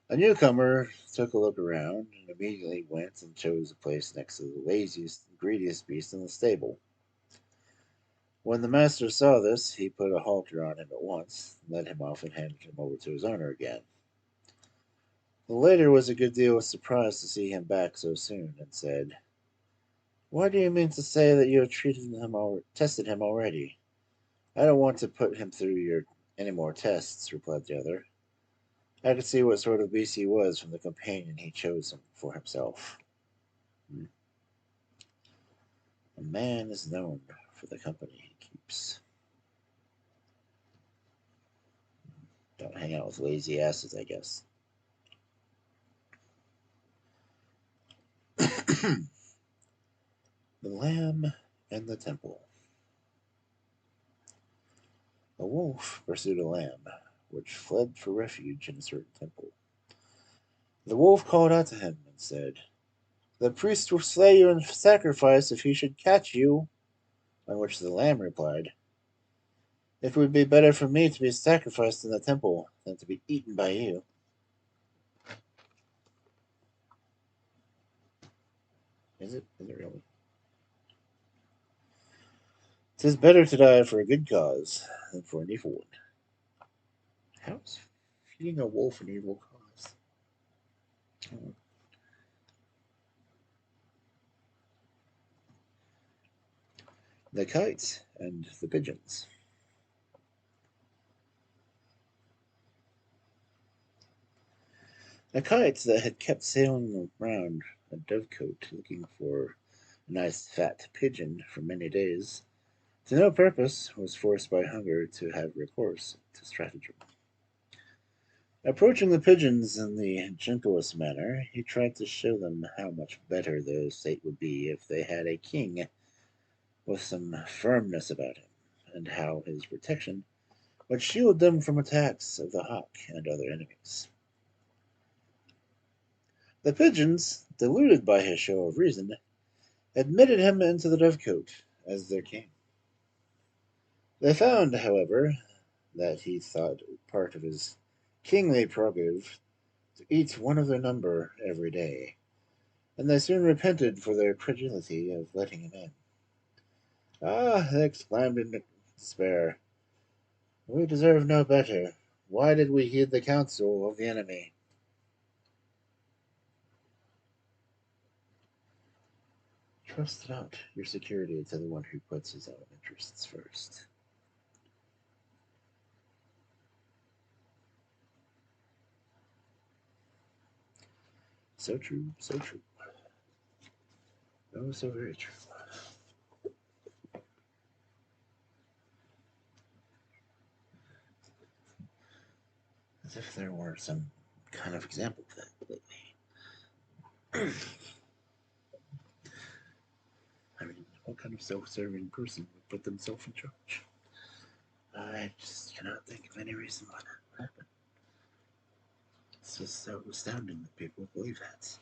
A: A newcomer took a look around and immediately went and chose a place next to the laziest and greediest beast in the stable. When the master saw this, he put a halter on him at once, led him off, and handed him over to his owner again. The latter was a good deal surprised to see him back so soon, and said, "What do you mean to say that you have tested him already?" "I don't want to put him through any more tests," replied the other. "I could see what sort of beast he was from the companion he chose for himself." A man is known for the company he keeps. Don't hang out with lazy asses, I guess. The Lamb and the Temple. A wolf pursued a lamb, which fled for refuge in a certain temple. The wolf called out to him and said, "The priest will slay you in sacrifice if he should catch you." On which the lamb replied, "It would be better for me to be sacrificed in the temple than to be eaten by you." Is it? Is it really? "'Tis better to die for a good cause than for an evil one." How's feeding a wolf an evil cause? Oh. The Kites and the Pigeons. A kite that had kept sailing around a dovecote looking for a nice fat pigeon for many days, to no purpose, was forced by hunger to have recourse to stratagem. Approaching the pigeons in the gentlest manner, he tried to show them how much better their state would be if they had a king with some firmness about him, and how his protection would shield them from attacks of the hawk and other enemies. The pigeons, deluded by his show of reason, admitted him into the dovecote as their king. They found, however, that he thought it part of his kingly prerogative to eat one of their number every day, and they soon repented for their credulity of letting him in. "Ah," they exclaimed in despair, "we deserve no better. Why did we heed the counsel of the enemy?" Trust not your security to the one who puts his own interests first. So true, so true. Oh, so very true. As if there were some kind of example of that lately. I mean, what kind of self-serving person would put themselves in charge? I just cannot think of any reason why that would happen. It's just so astounding that people believe that.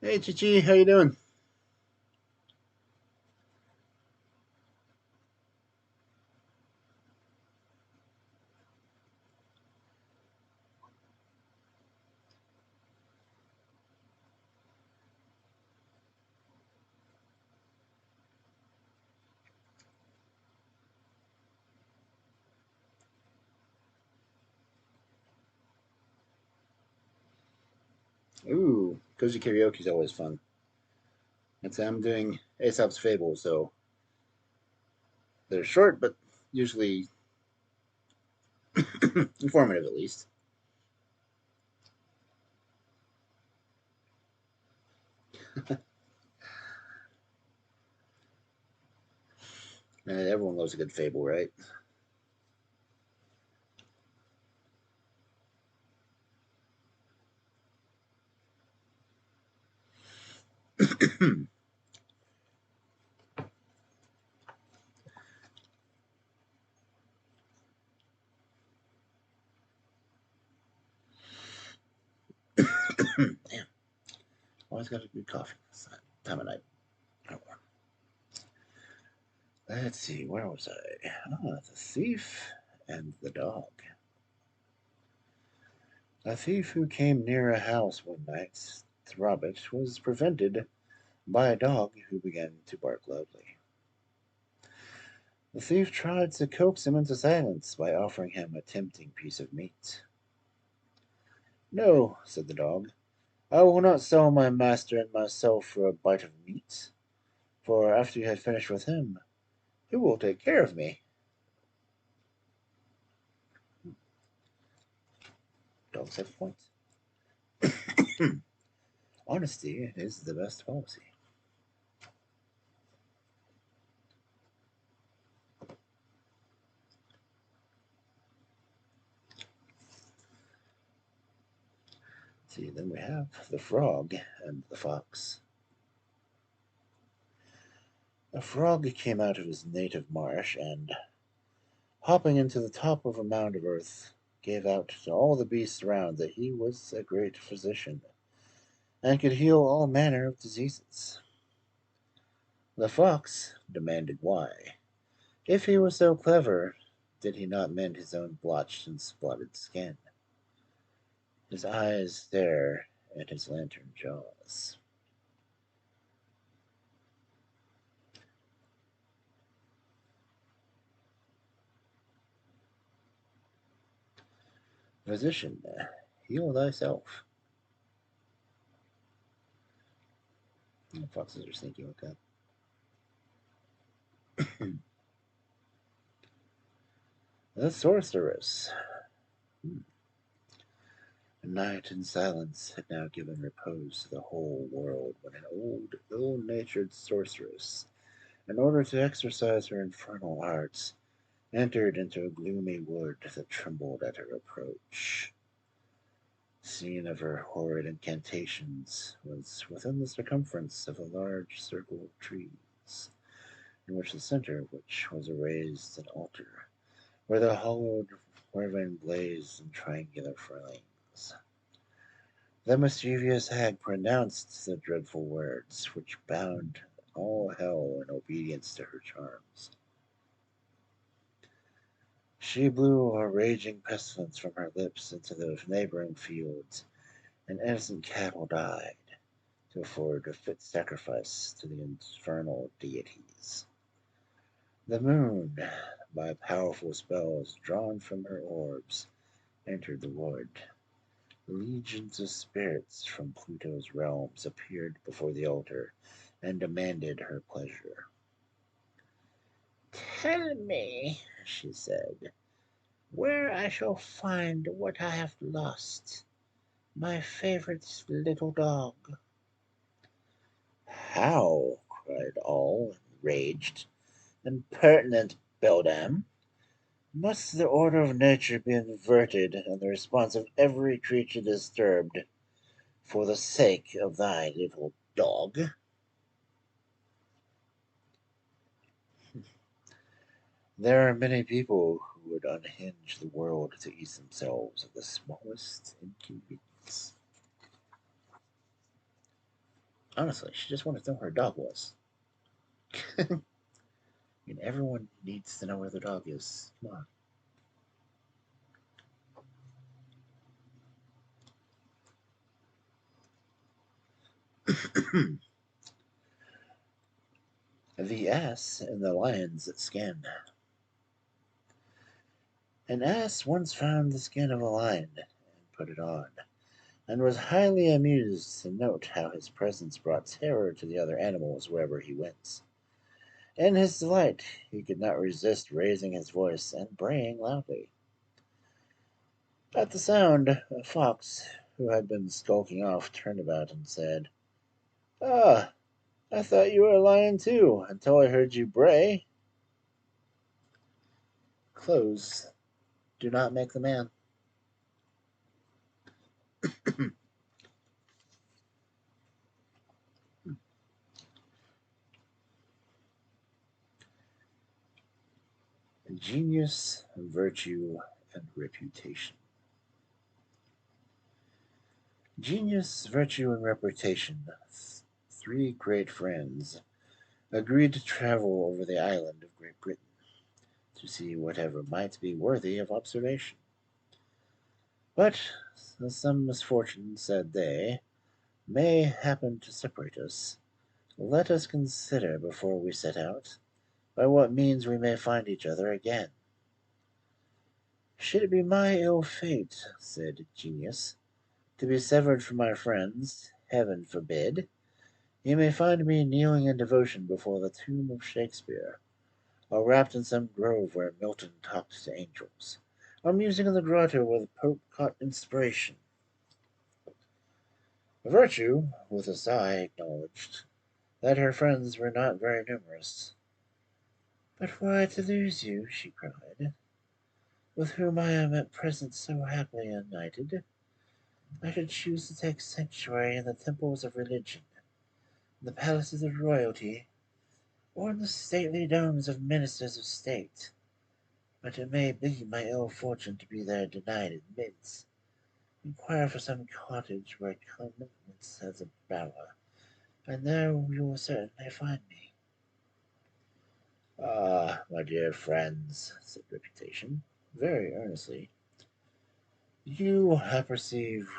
A: Hey, Chichi, how you doing? Ooh, cozy karaoke is always fun. I'm doing Aesop's Fables, so they're short, but usually informative at least. And everyone loves a good fable, right? Damn, always got a good coffee this time of night. Oh, let's see, where was I? The thief and the dog. A thief who came near a house one night to rob it was prevented by a dog who began to bark loudly. The thief tried to coax him into silence by offering him a tempting piece of meat. No, said the dog, I will not sell my master and myself for a bite of meat, for after you have finished with him, who will take care of me? Dogs have points. Honesty is the best policy. See, then we have the frog and the fox. A frog came out of his native marsh and, hopping into the top of a mound of earth, gave out to all the beasts around that he was a great physician and could heal all manner of diseases. The fox demanded why. If he was so clever, did he not mend his own blotched and spotted skin? His eyes stare at his lantern jaws. Physician, heal thyself. Foxes are sneaky like that. The sorceress. Night and silence had now given repose to the whole world when an old, ill-natured sorceress, in order to exercise her infernal arts, entered into a gloomy wood that trembled at her approach. The scene of her horrid incantations was within the circumference of a large circle of trees, in which the center of which was raised an altar, where the hollowed wherein blazed in triangular flames. The mischievous hag pronounced the dreadful words which bound all hell in obedience to her charms. She blew a raging pestilence from her lips into the neighboring fields, and innocent cattle died to afford a fit sacrifice to the infernal deities. The moon, by powerful spells drawn from her orbs, entered the wood. Legions of spirits from Pluto's realms appeared before the altar and demanded her pleasure. Tell me, she said, where I shall find what I have lost, my favorite little dog. How? Cried all, enraged. Impertinent beldam! Must the order of nature be inverted and the response of every creature disturbed for the sake of thy little dog? There are many people who would unhinge the world to ease themselves of the smallest inconvenience. Honestly, she just wanted to know where her dog was. I mean, everyone needs to know where their dog is. Come on. The ass in the lion's skin. An ass once found the skin of a lion and put it on, and was highly amused to note how his presence brought terror to the other animals wherever he went. In his delight, he could not resist raising his voice and braying loudly. At the sound, a fox, who had been skulking off, turned about and said, "Ah, I thought you were a lion too, until I heard you bray." Clothes do not make the man. Genius, virtue, and reputation. Genius, virtue, and reputation, three great friends, agreed to travel over the island of Great Britain to see whatever might be worthy of observation. But some misfortune, said they, may happen to separate us. Let us consider before we set out by what means we may find each other again. Should it be my ill fate, said Genius, to be severed from my friends, heaven forbid, you may find me kneeling in devotion before the tomb of Shakespeare, or wrapped in some grove where Milton talked to angels, or musing in the grotto where the Pope caught inspiration. Virtue, with a sigh, acknowledged that her friends were not very numerous. "But why to lose you," she cried, "with whom I am at present so happily united? I should choose to take sanctuary in the temples of religion, in the palaces of royalty, or in the stately domes of ministers of state. But it may be my ill fortune to be there denied admittance. Inquire for some cottage where comeliness has a bower, and there you will certainly find me." "Ah, my dear friends," said Reputation, very earnestly, "you, I perceive,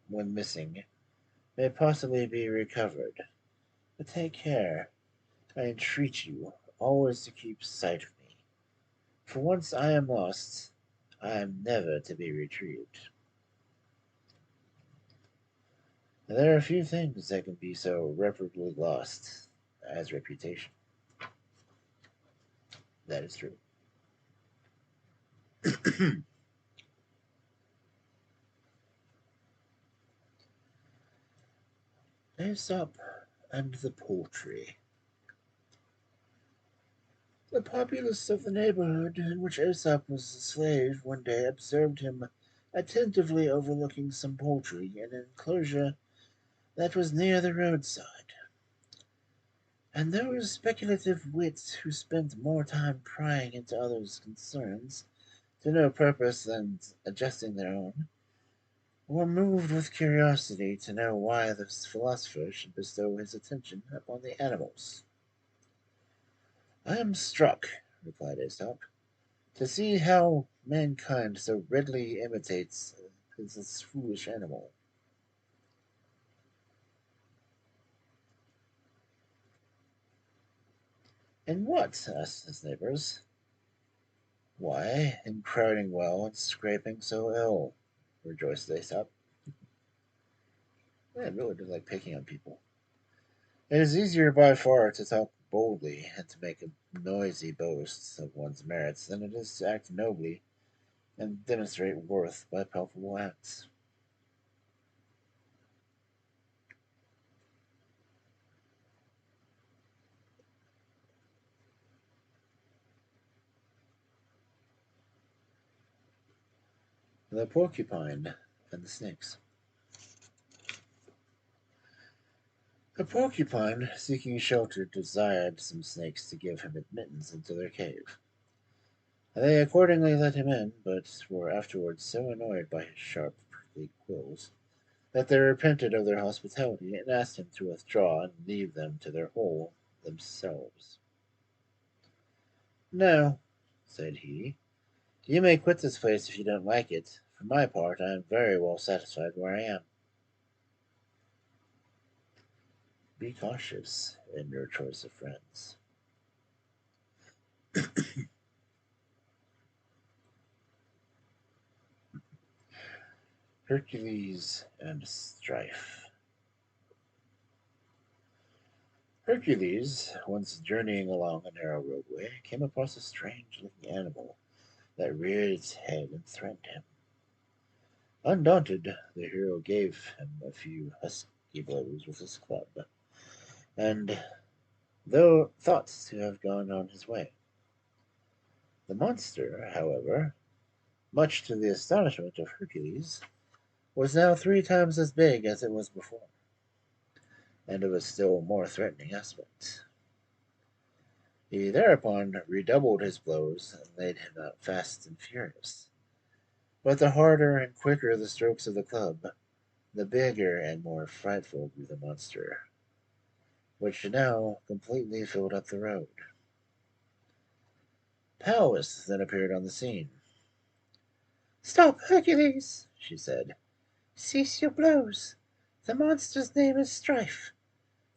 A: when missing, may possibly be recovered. But take care, I entreat you, always to keep sight of me. For once I am lost, I am never to be retrieved." There are few things that can be so irreparably lost as reputation. That is true. Aesop and the Poultry. The populace of the neighborhood in which Aesop was a slave one day observed him attentively overlooking some poultry in an enclosure that was near the roadside. And those speculative wits who spent more time prying into others' concerns to no purpose than adjusting their own, were moved with curiosity to know why this philosopher should bestow his attention upon the animals. "I am struck," replied Aesop, "to see how mankind so readily imitates this foolish animal." "In what?" asked his neighbors. "Why, in crowding well and scraping so ill," rejoiced Aesop. I really do like picking on people. "It is easier by far to talk boldly and to make a noisy boast of one's merits than it is to act nobly and demonstrate worth by palpable acts." The Porcupine and the Snakes. A porcupine, seeking shelter, desired some snakes to give him admittance into their cave. They accordingly let him in, but were afterwards so annoyed by his sharp, prickly quills that they repented of their hospitality and asked him to withdraw and leave them to their hole themselves. "No," said he, "you may quit this place if you don't like it. For my part, I am very well satisfied where I am." Be cautious in your choice of friends. Hercules and Strife. Hercules, once journeying along a narrow roadway, came across a strange-looking animal that reared its head and threatened him. Undaunted, the hero gave him a few husky blows with his club, and though thought to have gone on his way. The monster, however, much to the astonishment of Hercules, was now 3 times as big as it was before, and of a still more threatening aspect. He thereupon redoubled his blows and laid him out fast and furious. But the harder and quicker the strokes of the club, the bigger and more frightful grew the monster, which now completely filled up the road. Pallas then appeared on the scene. "Stop, Hercules!" she said. "Cease your blows. The monster's name is Strife.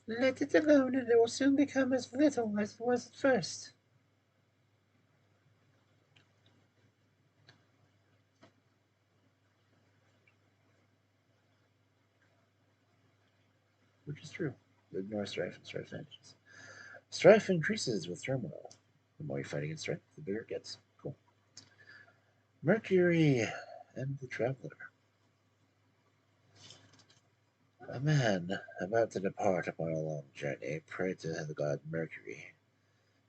A: Let it alone, and it will soon become as little as it was at first." Which is true. Ignore Strife and Strife vanishes. Strife increases with turmoil. The more you fight against strife, the bigger it gets. Cool. Mercury and the Traveler. A man about to depart upon a long journey prayed to the god Mercury,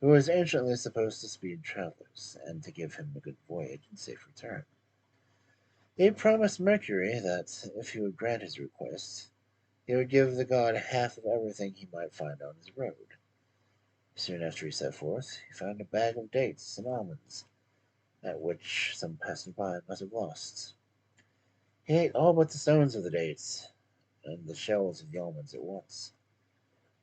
A: who was anciently supposed to speed travelers and to give him a good voyage and safe return. He promised Mercury that if he would grant his request, he would give the god half of everything he might find on his road. Soon after he set forth, he found a bag of dates and almonds, at which some passing by must have lost. He ate all but the stones of the dates and the shells of the almonds at once.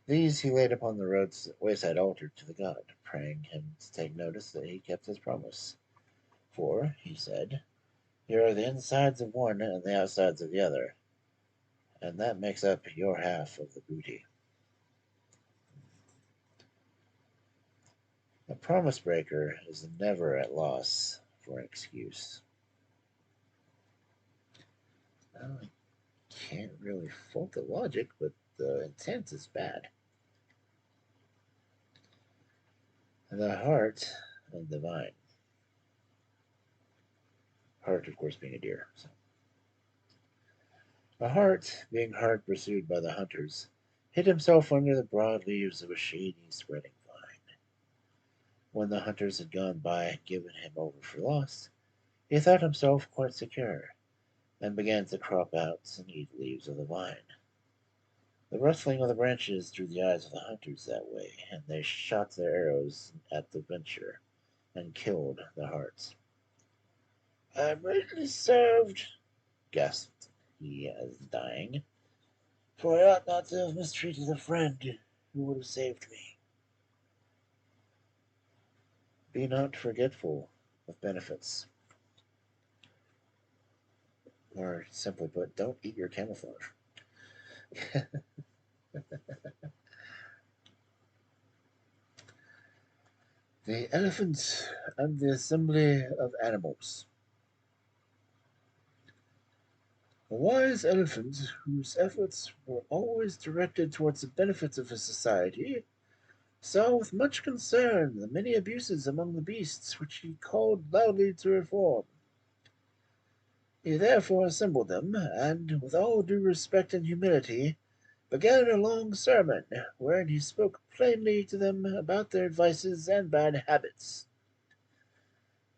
A: These he laid upon the wayside altar to the god, praying him to take notice that he kept his promise. For, he said, here are the insides of one and the outsides of the other, and that makes up your half of the booty. A promise breaker is never at loss for an excuse. Well, I can't really fault the logic, but the intent is bad. The heart and the vine. Heart, of course, being a deer. So. A hart, being hard pursued by the hunters, hid himself under the broad leaves of a shady, spreading vine. When the hunters had gone by and given him over for lost, he thought himself quite secure, and began to crop out and eat leaves of the vine. The rustling of the branches drew the eyes of the hunters that way, and they shot their arrows at the venture, and killed the hart. "I'm greatly served," gasped he as dying, "for I ought not to have mistreated a friend who would have saved me." Be not forgetful of benefits. Or, simply put, don't eat your camouflage. The Elephant and the Assembly of Animals. A wise elephant, whose efforts were always directed towards the benefit of his society, saw with much concern the many abuses among the beasts which he called loudly to reform. He therefore assembled them, and, with all due respect and humility, began a long sermon, wherein he spoke plainly to them about their vices and bad habits.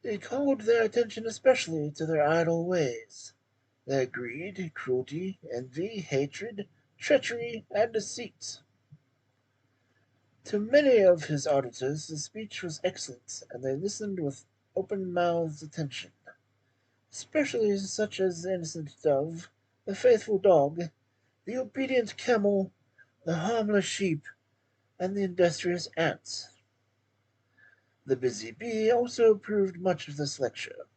A: He called their attention especially to their idle ways, their greed, cruelty, envy, hatred, treachery, and deceit. To many of his auditors the speech was excellent, and they listened with open-mouthed attention, especially such as the innocent dove, the faithful dog, the obedient camel, the harmless sheep, and the industrious ant. The busy bee also approved much of this lecture.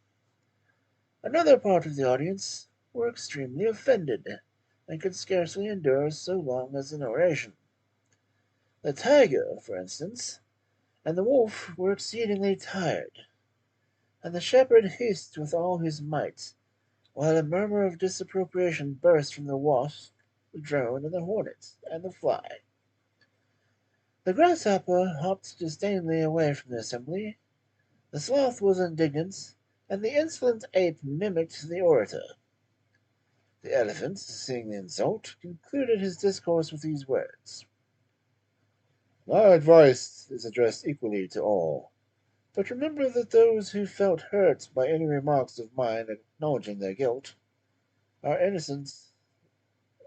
A: Another part of the audience were extremely offended, and could scarcely endure so long as an oration. The tiger, for instance, and the wolf were exceedingly tired, and the shepherd hissed with all his might, while a murmur of disapprobation burst from the wasp, the drone, and the hornet, and the fly. The grasshopper hopped disdainfully away from the assembly, the sloth was indignant, and the insolent ape mimicked the orator. The elephant, seeing the insult, concluded his discourse with these words: "My advice is addressed equally to all, but remember that those who felt hurt by any remarks of mine acknowledging their guilt are innocent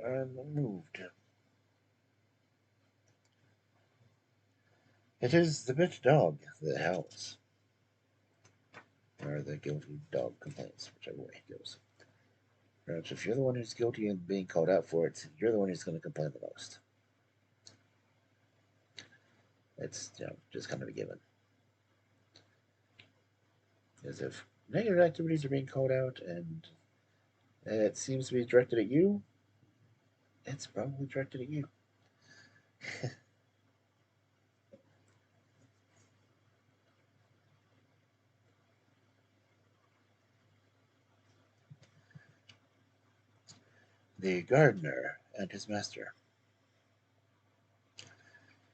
A: and unmoved. It is the bit dog that howls, or the guilty dog complains, whichever way it goes. Perhaps if you're the one who's guilty and being called out for it, you're the one who's going to complain the most. It's just kind of a given. As if negative activities are being called out and it seems to be directed at you, it's probably directed at you. The gardener and his master.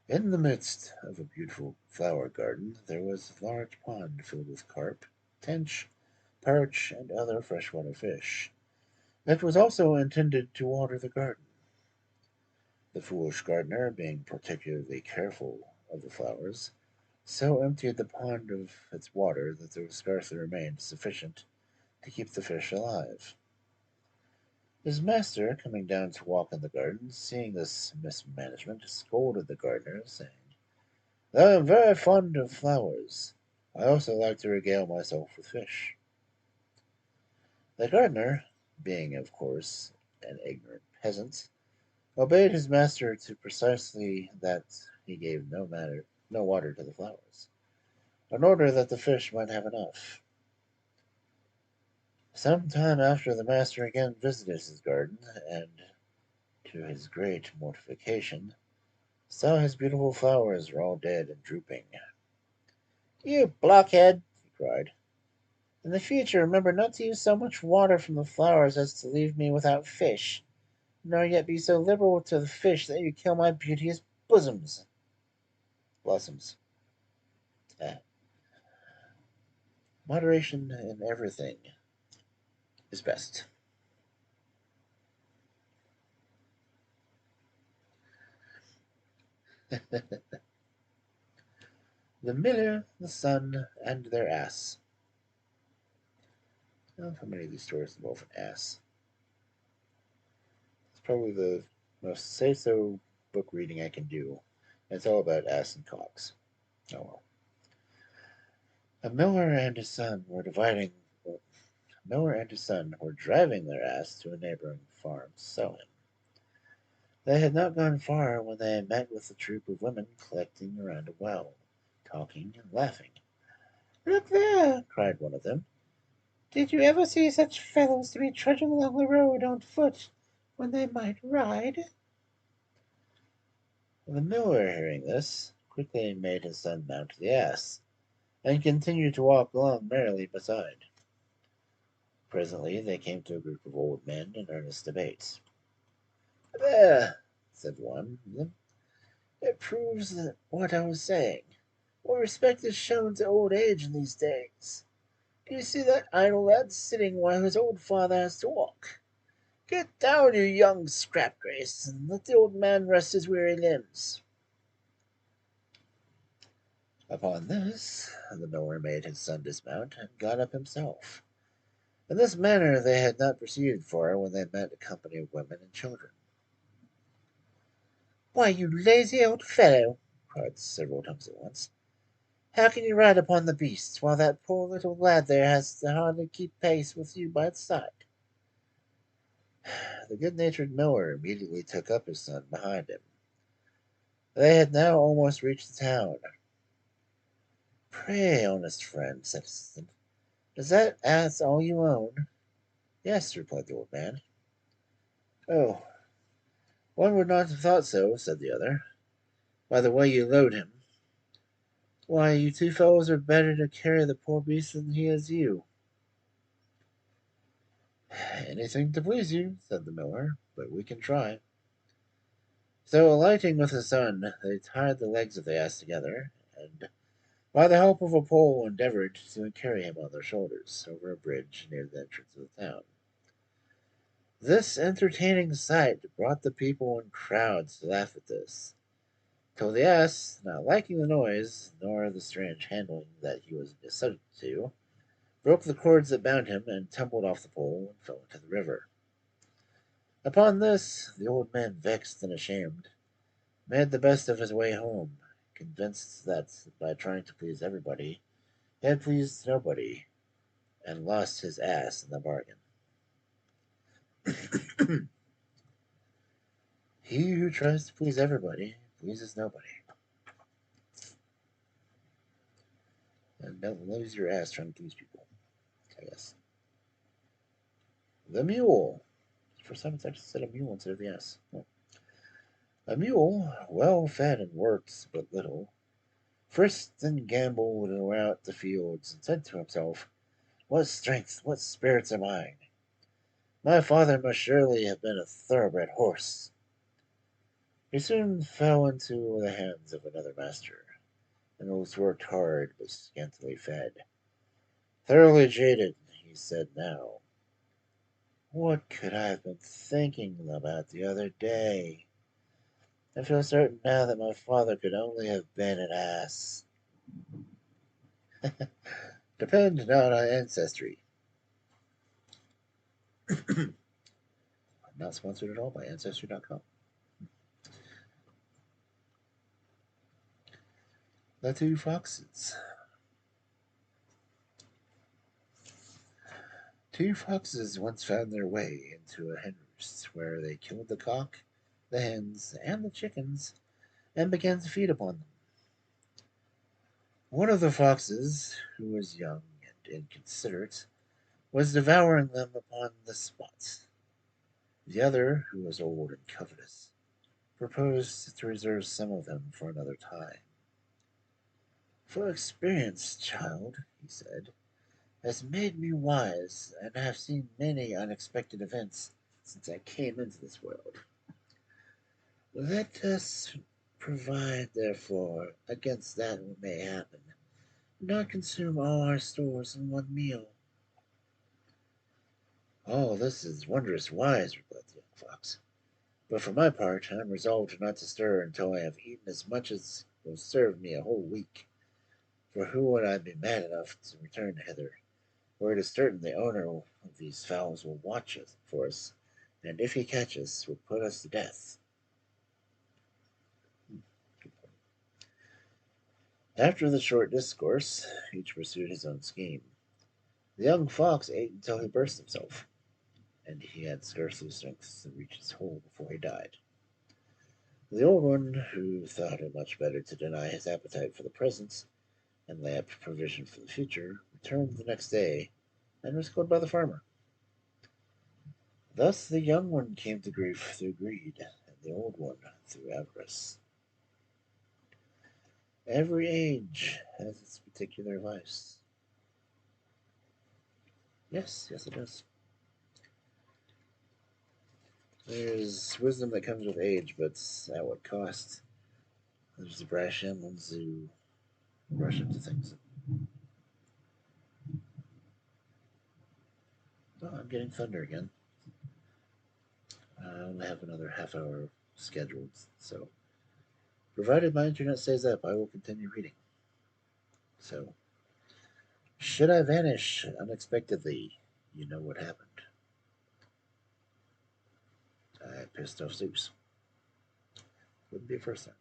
A: In the midst of a beautiful flower garden there was a large pond filled with carp, tench, perch, and other freshwater fish. It was also intended to water the garden. The foolish gardener, being particularly careful of the flowers, so emptied the pond of its water that there scarcely remained sufficient to keep the fish alive. His master, coming down to walk in the garden, seeing this mismanagement, scolded the gardener, saying, "Though I am very fond of flowers, I also like to regale myself with fish." The gardener, being of course an ignorant peasant, obeyed his master to precisely that he gave no water to the flowers, in order that the fish might have enough. Some time after the master again visited his garden, and, to his great mortification, saw his beautiful flowers were all dead and drooping. "You blockhead!" he cried. "In the future remember not to use so much water from the flowers as to leave me without fish, nor yet be so liberal to the fish that you kill my beauteous blossoms. Ah, moderation in everything is best." The miller, the sun, and their ass. I don't know how many of these stories involve an ass. It's probably the most say-so book reading I can do. It's all about ass and cocks. Oh well. A miller and his son were dividing. A miller and his son were driving their ass to a neighboring farm to sell him. They had not gone far when they met with a troop of women collecting around a well, talking and laughing. "Look there!" cried one of them. "Did you ever see such fellows to be trudging along the road on foot when they might ride?" The miller, hearing this, quickly made his son mount the ass, and continued to walk along merrily beside. Presently they came to a group of old men in earnest debate. "There," said one of them, "it proves what I was saying. What respect is shown to old age in these days? Do you see that idle lad sitting while his old father has to walk? Get down, you young scrapgrace, and let the old man rest his weary limbs." Upon this, the miller made his son dismount, and got up himself. In this manner they had not proceeded far when they met a company of women and children. "Why, you lazy old fellow!" cried several times at once. "How can you ride upon the beasts, while that poor little lad there has to hardly keep pace with you by its side?" The good-natured miller immediately took up his son behind him. They had now almost reached the town. "Pray, honest friend," said his assistant, "is that ass all you own?" "Yes," replied the old man. "Oh, one would not have thought so," said the other, "by the way you load him. Why, you two fellows are better to carry the poor beast than he is you." Anything to please you, said the miller, but we can try. So, alighting with the sun, they tied the legs of the ass together, and by the help of a pole endeavored to carry him on their shoulders over a bridge near the entrance of the town. This entertaining sight brought the people in crowds to laugh at this, till the ass, not liking the noise, nor the strange handling that he was subject to, broke the cords that bound him, and tumbled off the pole and fell into the river. Upon this, the old man, vexed and ashamed, made the best of his way home, convinced that by trying to please everybody, he had pleased nobody, and lost his ass in the bargain. He who tries to please everybody pleases nobody. And don't lose your ass trying to please people, I guess. The mule. For some, it's actually said a mule instead of the ass. Oh. A mule, well fed and worked but little, frisked and gamboled about the fields, and said to himself, "What strength, what spirits are mine! My father must surely have been a thoroughbred horse." He soon fell into the hands of another master, and was worked hard but scantily fed. Thoroughly jaded, he said now, "What could I have been thinking about the other day? I feel certain now that my father could only have been an ass." Depend not on ancestry. Not sponsored at all by Ancestry.com. The two foxes. Two foxes once found their way into a hen roost, where they killed the cock, the hens, and the chickens, and began to feed upon them. One of the foxes, who was young and inconsiderate, was devouring them upon the spot. The other, who was old and covetous, proposed to reserve some of them for another time. "For experience, child," he said, "has made me wise, and I have seen many unexpected events since I came into this world. Let us provide, therefore, against that what may happen, and not consume all our stores in one meal." "All this is wondrous wise," replied the young fox, "but for my part I am resolved not to stir until I have eaten as much as will serve me a whole week. For who would I be mad enough to return hither, where it is certain the owner of these fowls will watch us for us, and if he catch us, will put us to death." After the short discourse, each pursued his own scheme. The young fox ate until he burst himself, and he had scarcely strength to reach his hole before he died. The old one, who thought it much better to deny his appetite for the present, and lay up provision for the future, returned the next day, and was killed by the farmer. Thus the young one came to grief through greed, and the old one through avarice. Every age has its particular vice. Yes, yes, it does. There's wisdom that comes with age, but at what cost? There's the brash young ones who rush into things. Oh, I'm getting thunder again. I only have another half hour scheduled, so provided my internet stays up, I will continue reading. So, should I vanish unexpectedly, you know what happened. I pissed off Zeus. Wouldn't be a first time.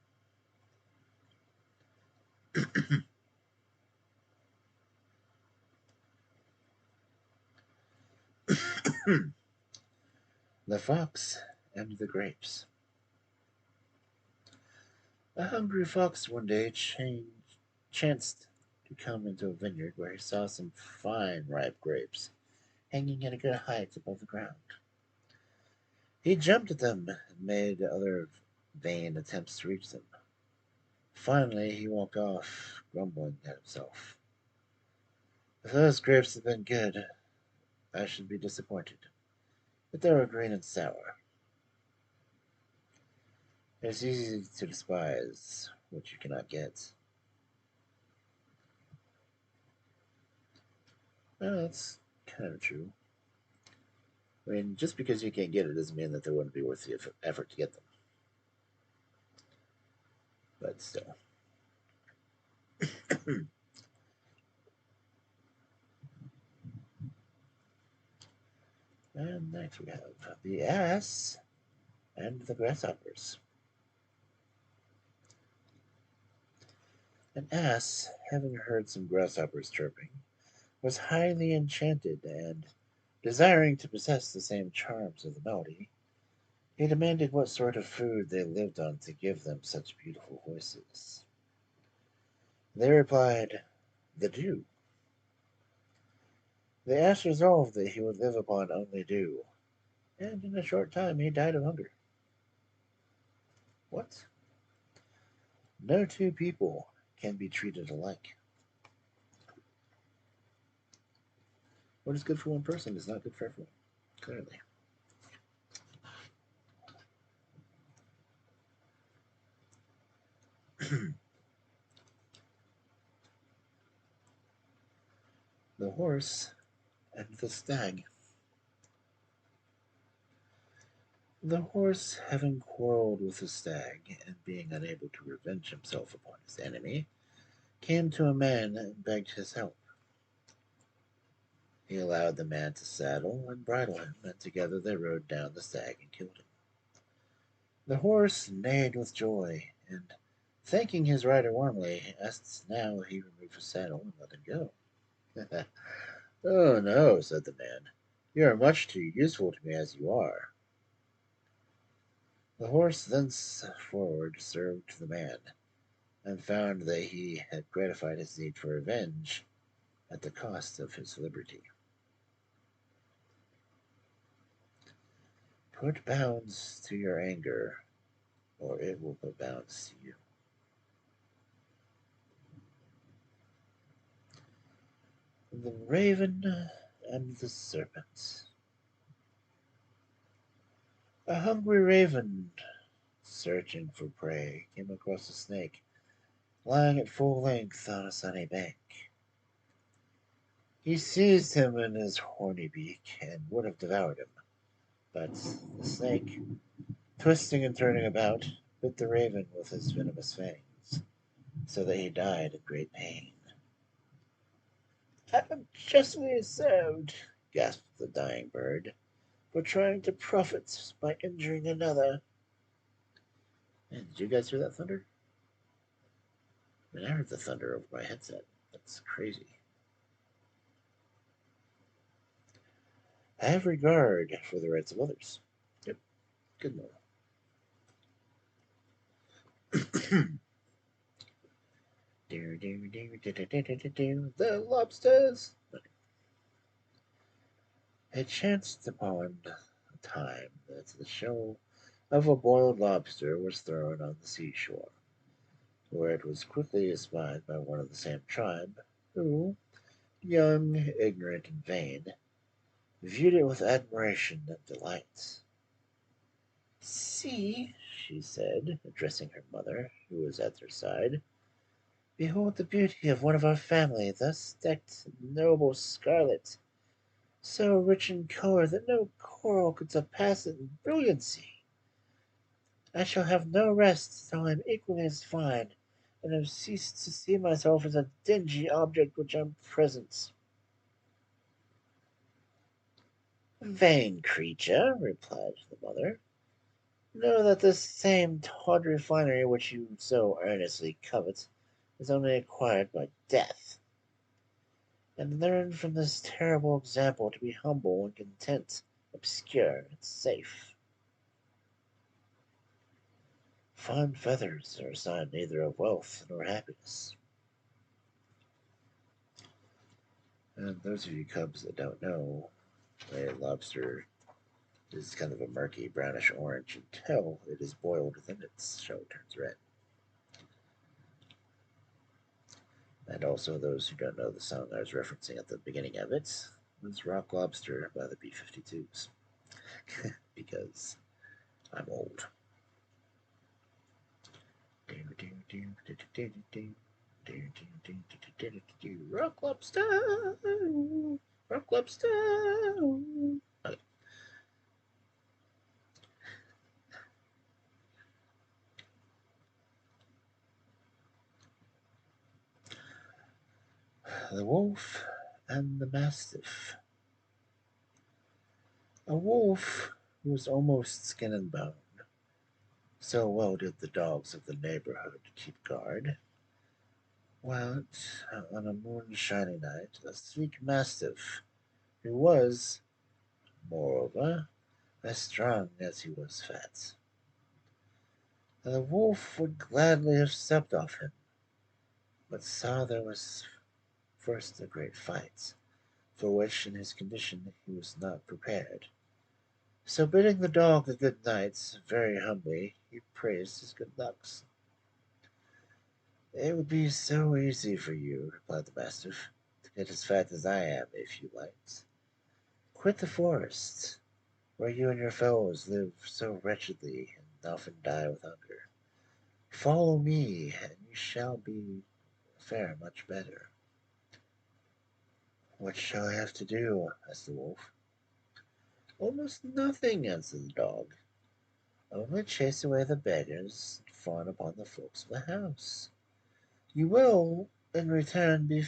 A: The Fox and the Grapes. A hungry fox one day chanced to come into a vineyard where he saw some fine ripe grapes hanging at a good height above the ground. He jumped at them and made other vain attempts to reach them. Finally, he walked off, grumbling at himself. "If those grapes had been good, I should be disappointed. but they were green and sour. It is easy to despise what you cannot get. Well, that's kind of true. I mean, just because you can't get it doesn't mean that they wouldn't be worth the effort to get them. But still. And next we have the ass and the grasshoppers. An ass, having heard some grasshoppers chirping, was highly enchanted, and, desiring to possess the same charms of the melody, he demanded what sort of food they lived on to give them such beautiful voices. They replied, "The dew." The ass resolved that he would live upon only dew, and in a short time he died of hunger. What? No two people can be treated alike. What is good for one person is not good for everyone, clearly. The horse and the stag. The horse, having quarreled with the stag, and being unable to revenge himself upon his enemy, came to a man and begged his help. He allowed the man to saddle and bridle him, and together they rode down the stag and killed him. The horse neighed with joy, and, thanking his rider warmly, asked now he remove his saddle and let him go. "Oh, no," said the man. "You are much too useful to me as you are." The horse thenceforward served the man, and found that he had gratified his need for revenge at the cost of his liberty. Put bounds to your anger, or it will put bounds to you. The Raven and the Serpent. A hungry raven, searching for prey, came across a snake lying at full length on a sunny bank. He seized him in his horny beak and would have devoured him, but the snake, twisting and turning about, bit the raven with his venomous fangs, so that he died in great pain. "I am justly served," gasped the dying bird, "for trying to profit by injuring another." Man, did you guys hear that thunder? I mean, I heard the thunder over my headset. That's crazy. Have regard for the rights of others. Yep, good moral. The lobsters. It chanced upon a time that the shell of a boiled lobster was thrown on the seashore, where it was quickly espied by one of the same tribe, who, young, ignorant, and vain, viewed it with admiration and delight. "See," she said, addressing her mother, who was at their side, "behold the beauty of one of our family, thus decked in noble scarlet, so rich in color that no coral could surpass it in brilliancy. I shall have no rest till I am equally as fine, and have ceased to see myself as a dingy object which I am present." "Vain creature," replied the mother, "know that this same tawdry finery which you so earnestly covet is only acquired by death, and learn from this terrible example to be humble and content, obscure and safe. Fine feathers are a sign neither of wealth nor happiness." And those of you cubs that don't know, a lobster is kind of a murky brownish orange until it is boiled, then its shell turns red. And also, those who don't know the song I was referencing at the beginning of it was Rock Lobster by the B-52s. because I'm old. Rock lobster, rock lobster. Okay. The Wolf and the Mastiff. A wolf who was almost skin and bone. So well did the dogs of the neighborhood keep guard. While on a moonshiny night, a sleek mastiff, who was, moreover, as strong as he was fat. The wolf would gladly have stepped off him, but saw there was first a great fight, for which in his condition he was not prepared. So bidding the dog a good night, very humbly he praised his good looks. It would be so easy for you, replied the mastiff, to get as fat as I am if you liked. Quit the forest, where you and your fellows live so wretchedly and often die with hunger. Follow me, and you shall be fare much better. What shall I have to do? Asked the wolf. Almost nothing, answered the dog. Only chase away the beggars and fawn upon the folks of the house. You will, in return, be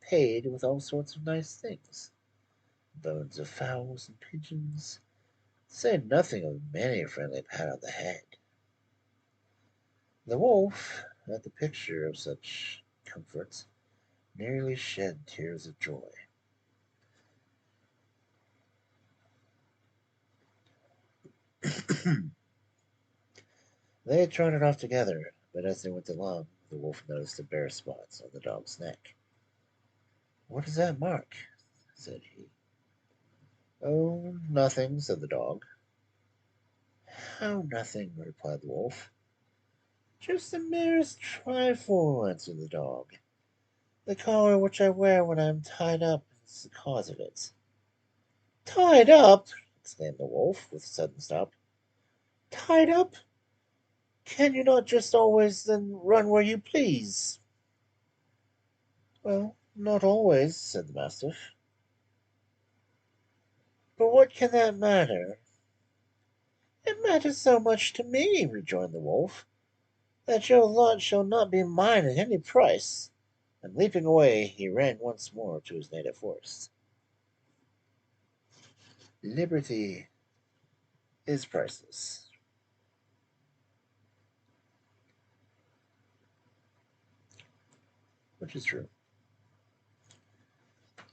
A: paid with all sorts of nice things. Bones of fowls and pigeons, to say nothing of many a friendly pat on the head. The wolf, at the picture of such comforts, nearly shed tears of joy. They trotted off together, but as they went along, the wolf noticed a bare spot on the dog's neck. What is that mark? Said he. Oh, nothing, said the dog. How nothing? Replied the wolf. Just the merest trifle, answered the dog. The collar which I wear when I am tied up is the cause of it. Tied up? Exclaimed the wolf, with a sudden stop. Tied up? Can you not just always then run where you please? Well, not always, said the mastiff. But what can that matter? It matters so much to me, rejoined the wolf, that your lot shall not be mine at any price. And leaping away, he ran once more to his native forest. Liberty is priceless, which is true.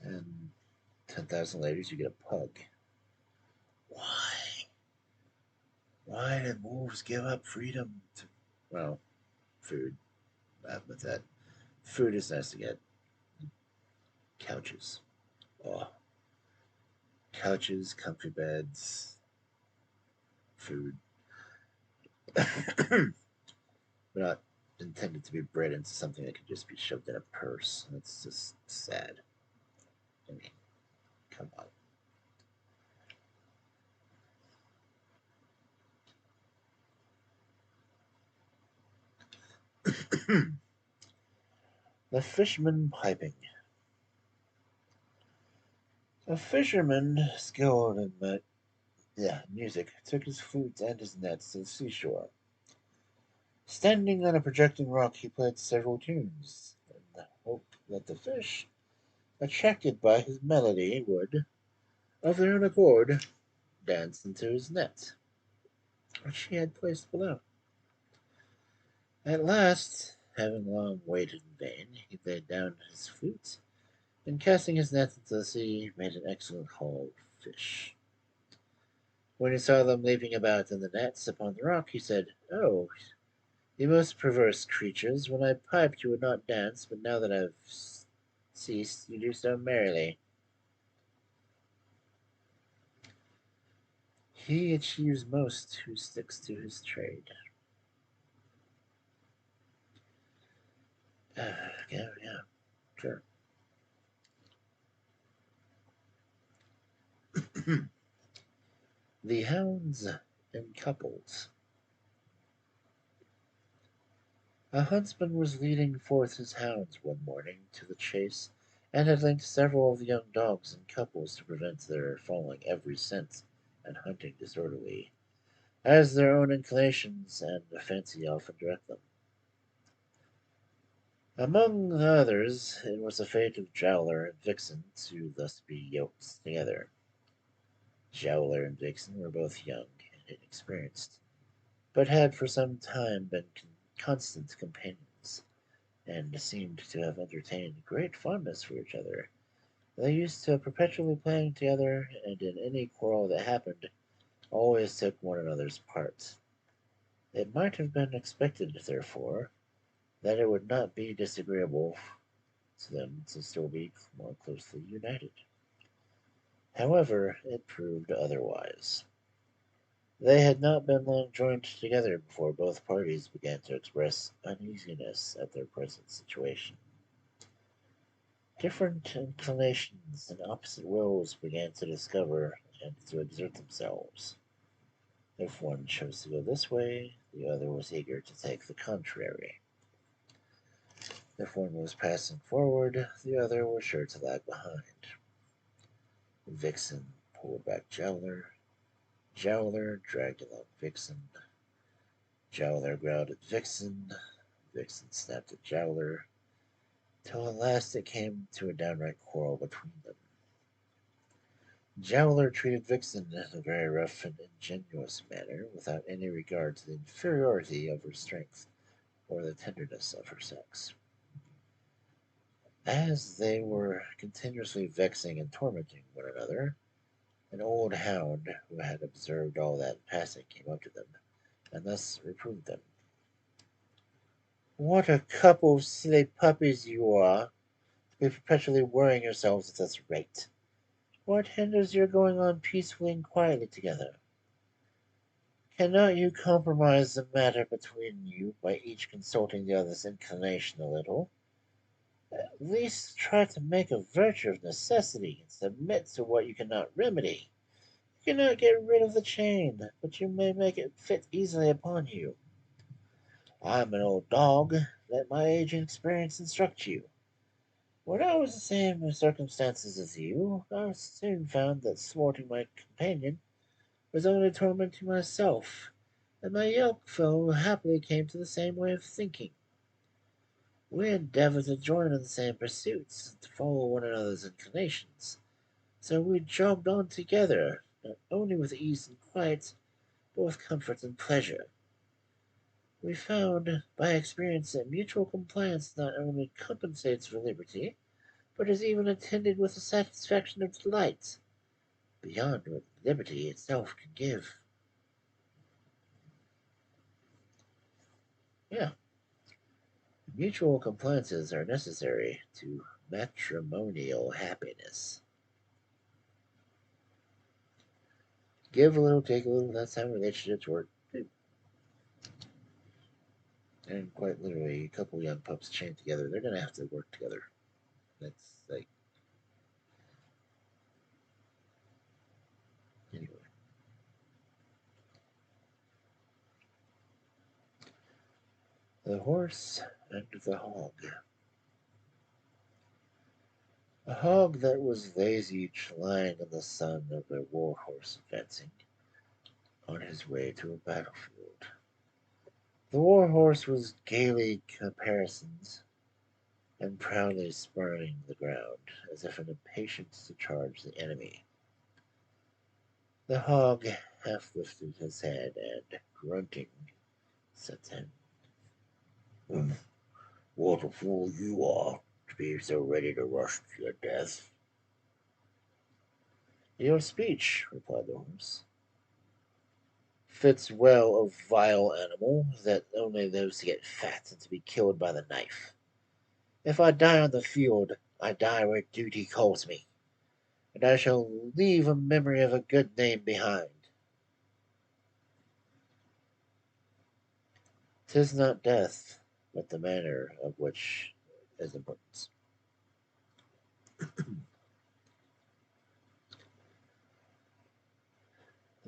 A: And 10,000 ladies, you get a pug. Why? Why did wolves give up freedom to, well, food? But that food is nice to get. Couches. Oh, couches, comfy beds, food. They're not intended to be bred into something that could just be shoved in a purse. That's just sad. I mean, come on. The fisherman piping. A fisherman skilled in music took his flute and his nets to the seashore. Standing on a projecting rock, he played several tunes, in the hope that the fish, attracted by his melody, would, of their own accord, dance into his net, which he had placed below. At last, having long waited in vain, he laid down his flute, and casting his net into the sea, made an excellent haul of fish. When he saw them leaping about in the nets upon the rock, he said, "Oh, you most perverse creatures! When I piped, you would not dance, but now that I've ceased, you do so merrily." He achieves most who sticks to his trade. Yeah, yeah, sure. The hounds in couples. A huntsman was leading forth his hounds one morning to the chase, and had linked several of the young dogs in couples to prevent their following every scent and hunting disorderly, as their own inclinations and fancy often direct them. Among the others, it was the fate of Jowler and Vixen to thus be yoked together. Jowler and Vixen were both young and inexperienced, but had for some time been constant companions, and seemed to have entertained great fondness for each other. They used to perpetually playing together, and in any quarrel that happened, always took one another's part. It might have been expected, therefore, that it would not be disagreeable to them to still be more closely united. However, it proved otherwise. They had not been long joined together before both parties began to express uneasiness at their present situation. Different inclinations and opposite wills began to discover and to exert themselves. If one chose to go this way, the other was eager to take the contrary. If one was passing forward, the other was sure to lag behind. Vixen pulled back Jowler. Jowler dragged along Vixen. Jowler growled at Vixen. Vixen snapped at Jowler, till at last it came to a downright quarrel between them. Jowler treated Vixen in a very rough and ingenuous manner, without any regard to the inferiority of her strength or the tenderness of her sex. As they were continuously vexing and tormenting one another, an old hound who had observed all that passing came up to them, and thus reproved them. "What a couple of silly puppies you are, to be perpetually worrying yourselves at this rate! What hinders your going on peacefully and quietly together? Cannot you compromise the matter between you by each consulting the other's inclination a little? At least try to make a virtue of necessity, and submit to what you cannot remedy. You cannot get rid of the chain, but you may make it fit easily upon you. I am an old dog. Let my age and experience instruct you. When I was the same circumstances as you, I soon found that thwarting my companion was only tormenting myself, and my yoke fellow happily came to the same way of thinking. We endeavored to join in the same pursuits, and to follow one another's inclinations, so we jogged on together, not only with ease and quiet, but with comfort and pleasure. We found by experience that mutual compliance not only compensates for liberty, but is even attended with a satisfaction of delight, beyond what liberty itself can give." Yeah, mutual compliances are necessary to matrimonial happiness. Give a little, take a little, that's how relationships work. And quite literally, a couple young pups chained together, they're going to have to work together. That's like, anyway. The horse and the hog. A hog that was lazy lying in the sun of a war horse advancing on his way to a battlefield. The war horse was gaily caparisons and proudly spurning the ground, as if in impatience to charge the enemy. The hog half lifted his head and, grunting, said to him, "What a fool you are, to be so ready to rush to your death." "Your speech," replied the horse, "fits well a vile animal, that only lives to get fat and to be killed by the knife. If I die on the field, I die where duty calls me, and I shall leave a memory of a good name behind. 'Tis not death, but the manner of which is important."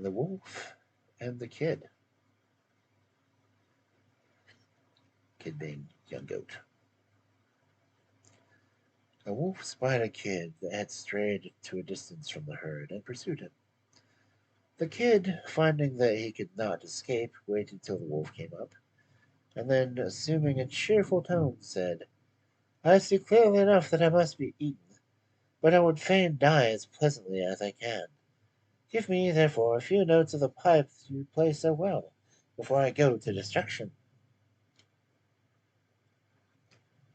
A: The Wolf and the Kid. Kid being young goat. A wolf spied a kid that had strayed to a distance from the herd and pursued him. The kid, finding that he could not escape, waited till the wolf came up, and then, assuming a cheerful tone, said, "I see clearly enough that I must be eaten, but I would fain die as pleasantly as I can. Give me, therefore, a few notes of the pipe you play so well, before I go to destruction."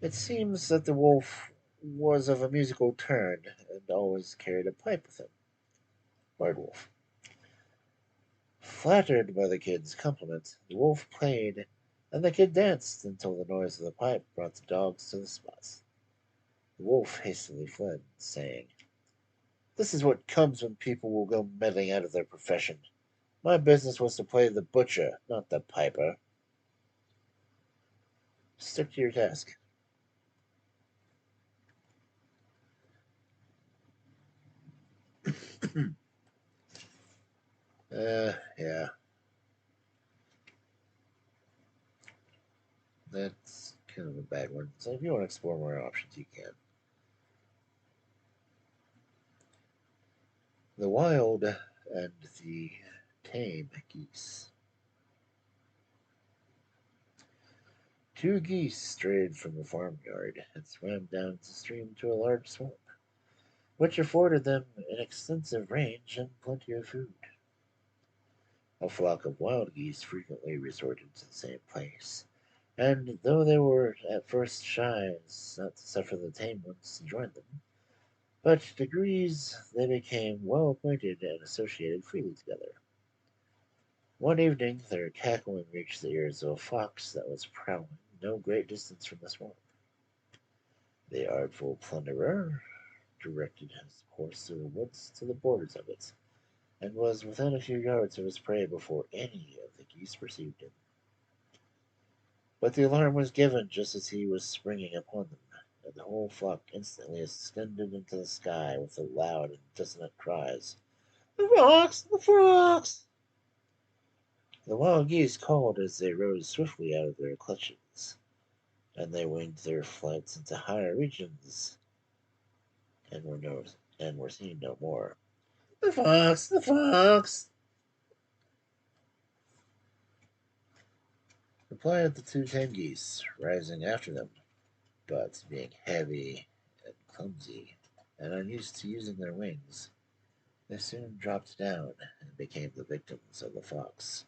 A: It seems that the wolf was of a musical turn, and always carried a pipe with him. White Wolf. Flattered by the kid's compliment, the wolf played, and the kid danced until the noise of the pipe brought the dogs to the spot. The wolf hastily fled, saying, "This is what comes when people will go meddling out of their profession. My business was to play the butcher, not the piper. Stick to your task." Yeah, that's kind of a bad one. So if you want to explore more options, you can. The wild and the tame geese. Two geese strayed from the farmyard and swam down the stream to a large swamp, which afforded them an extensive range and plenty of food. A flock of wild geese frequently resorted to the same place, and though they were at first shy as not to suffer the tame ones to join them, but degrees they became well acquainted and associated freely together. One evening their cackling reached the ears of a fox that was prowling no great distance from the swamp. The artful plunderer directed his course through the woods to the borders of it, and was within a few yards of his prey before any of the geese perceived him. But the alarm was given just as he was springing upon them, and the whole flock instantly ascended into the sky with the loud and dissonant cries, "The fox! The fox!" The wild geese called as they rose swiftly out of their clutches, and they winged their flights into higher regions, and were seen no more. "The fox! The fox!" replied the two tame geese, rising after them, but being heavy and clumsy, and unused to using their wings, they soon dropped down and became the victims of the fox.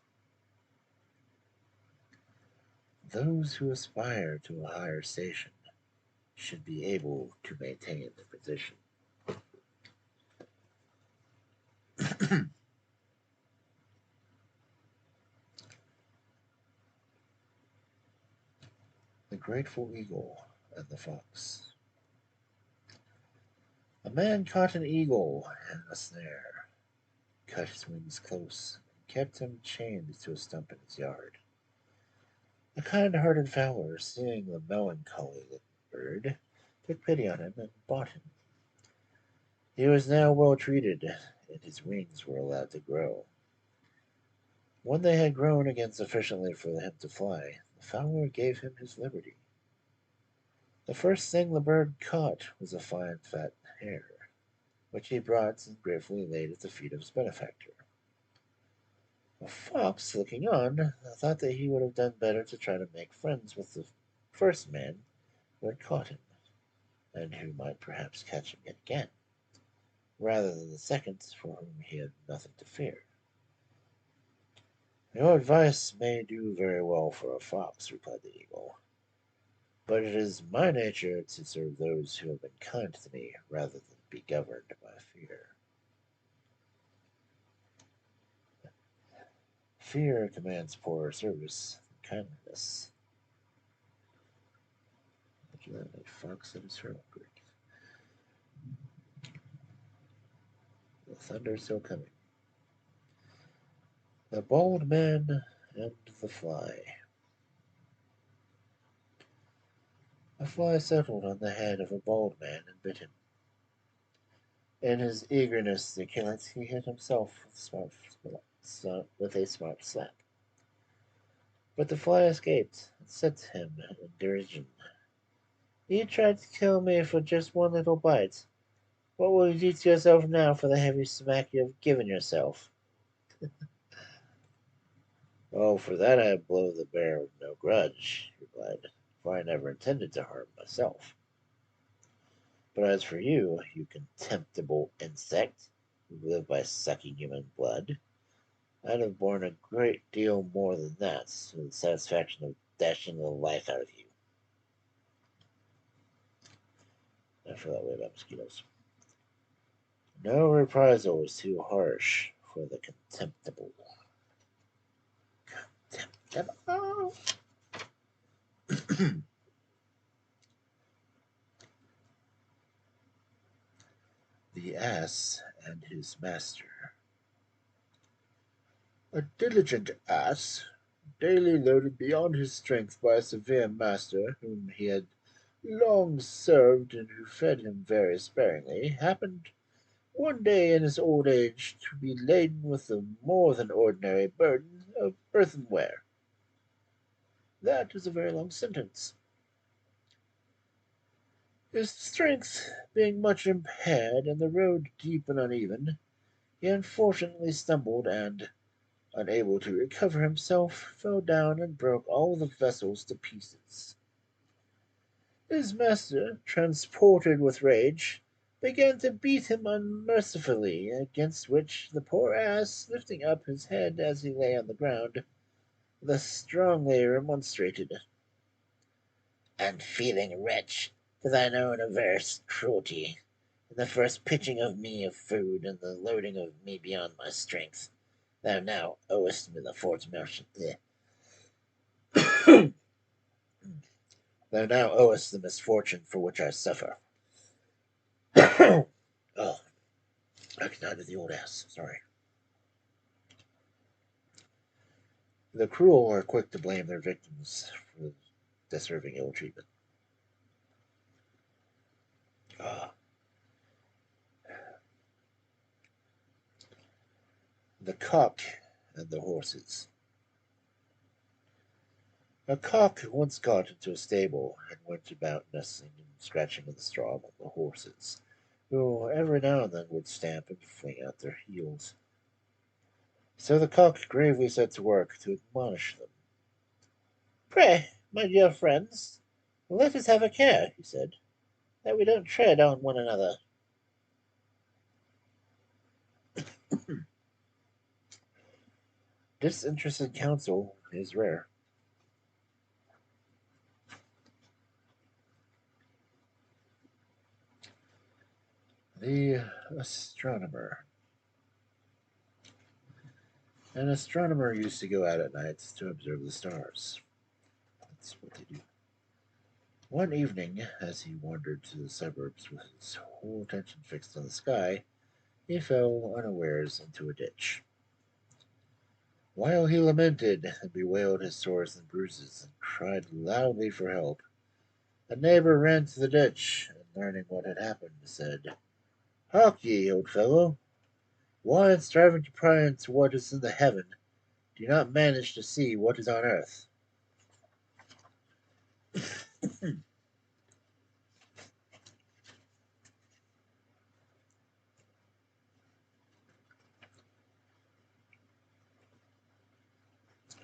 A: Those who aspire to a higher station should be able to maintain their position. The Grateful Eagle and the Fox. A man caught an eagle in a snare, cut his wings close, and kept him chained to a stump in his yard. A kind-hearted Fowler, seeing the melancholy bird, took pity on him and bought him. He was now well treated, and his wings were allowed to grow. When they had grown again sufficiently for him to fly, the Fowler gave him his liberty. The first thing the bird caught was a fine fat hare, which he brought and gratefully laid at the feet of his benefactor. The fox, looking on, thought that he would have done better to try to make friends with the first man who had caught him, and who might perhaps catch him yet again, rather than the second for whom he had nothing to fear. "Your advice may do very well for a fox," replied the eagle, "but it is my nature to serve those who have been kind to me rather than be governed by fear. Fear commands poorer service than kindness." Look at that, a fox and his hermit crick. The thunder still coming. The Bald Man and the Fly. A fly settled on the head of a bald man and bit him. In his eagerness to kill it, he hit himself with his mouth. with a smart slap. But the fly escaped and said to him in derision, "You tried to kill me for just one little bite. What will you do to yourself now for the heavy smack you have given yourself?" "Oh, for that I blow the bear with no grudge," he replied, "for I never intended to harm myself. But as for you, you contemptible insect, who live by sucking human blood, I'd have borne a great deal more than that, for the satisfaction of dashing the life out of you." I feel that way about mosquitoes. No reprisal is too harsh for the contemptible. Contemptible. The Ass and His Master. A diligent ass, daily loaded beyond his strength by a severe master whom he had long served and who fed him very sparingly, happened one day in his old age to be laden with a more than ordinary burden of earthenware. That is a very long sentence. His strength being much impaired, and the road deep and uneven, he unfortunately stumbled and, unable to recover himself, fell down and broke all the vessels to pieces. His master, transported with rage, began to beat him unmercifully, against which the poor ass, lifting up his head as he lay on the ground, thus strongly remonstrated: "Unfeeling wretch, to thine own averse cruelty, in the first pitching of me of food, and the loading of me beyond my strength, thou now owest me the fortune. Thou now owest the misfortune for which I suffer." Oh, I connived the old ass. Sorry. The cruel are quick to blame their victims for deserving ill treatment. Ah, the Cock and the Horses. A cock once got into a stable and went about nestling and scratching in the straw among the horses, who every now and then would stamp and fling out their heels. So the cock gravely set to work to admonish them. "Pray, my dear friends, let us have a care," he said, "that we don't tread on one another." Disinterested counsel is rare. The Astronomer. An astronomer used to go out at night to observe the stars. That's what they do. One evening, as he wandered to the suburbs with his whole attention fixed on the sky, he fell unawares into a ditch. While he lamented and bewailed his sores and bruises and cried loudly for help, a neighbor ran to the ditch and, learning what had happened, said, "Hark ye, old fellow, why, in striving to pry into what is in the heaven, do you not manage to see what is on earth?"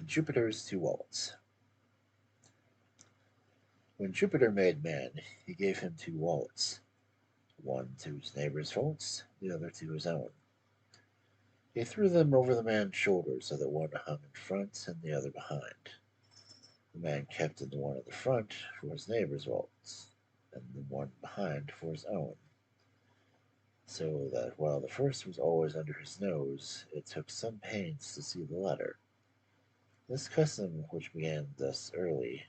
A: Jupiter's two wallets. When Jupiter made man, he gave him two wallets, one to his neighbor's faults, the other to his own. He threw them over the man's shoulders so that one hung in front and the other behind. The man kept in the one in the front for his neighbor's faults, and the one behind for his own, so that while the first was always under his nose, it took some pains to see the latter. This custom, which began thus early,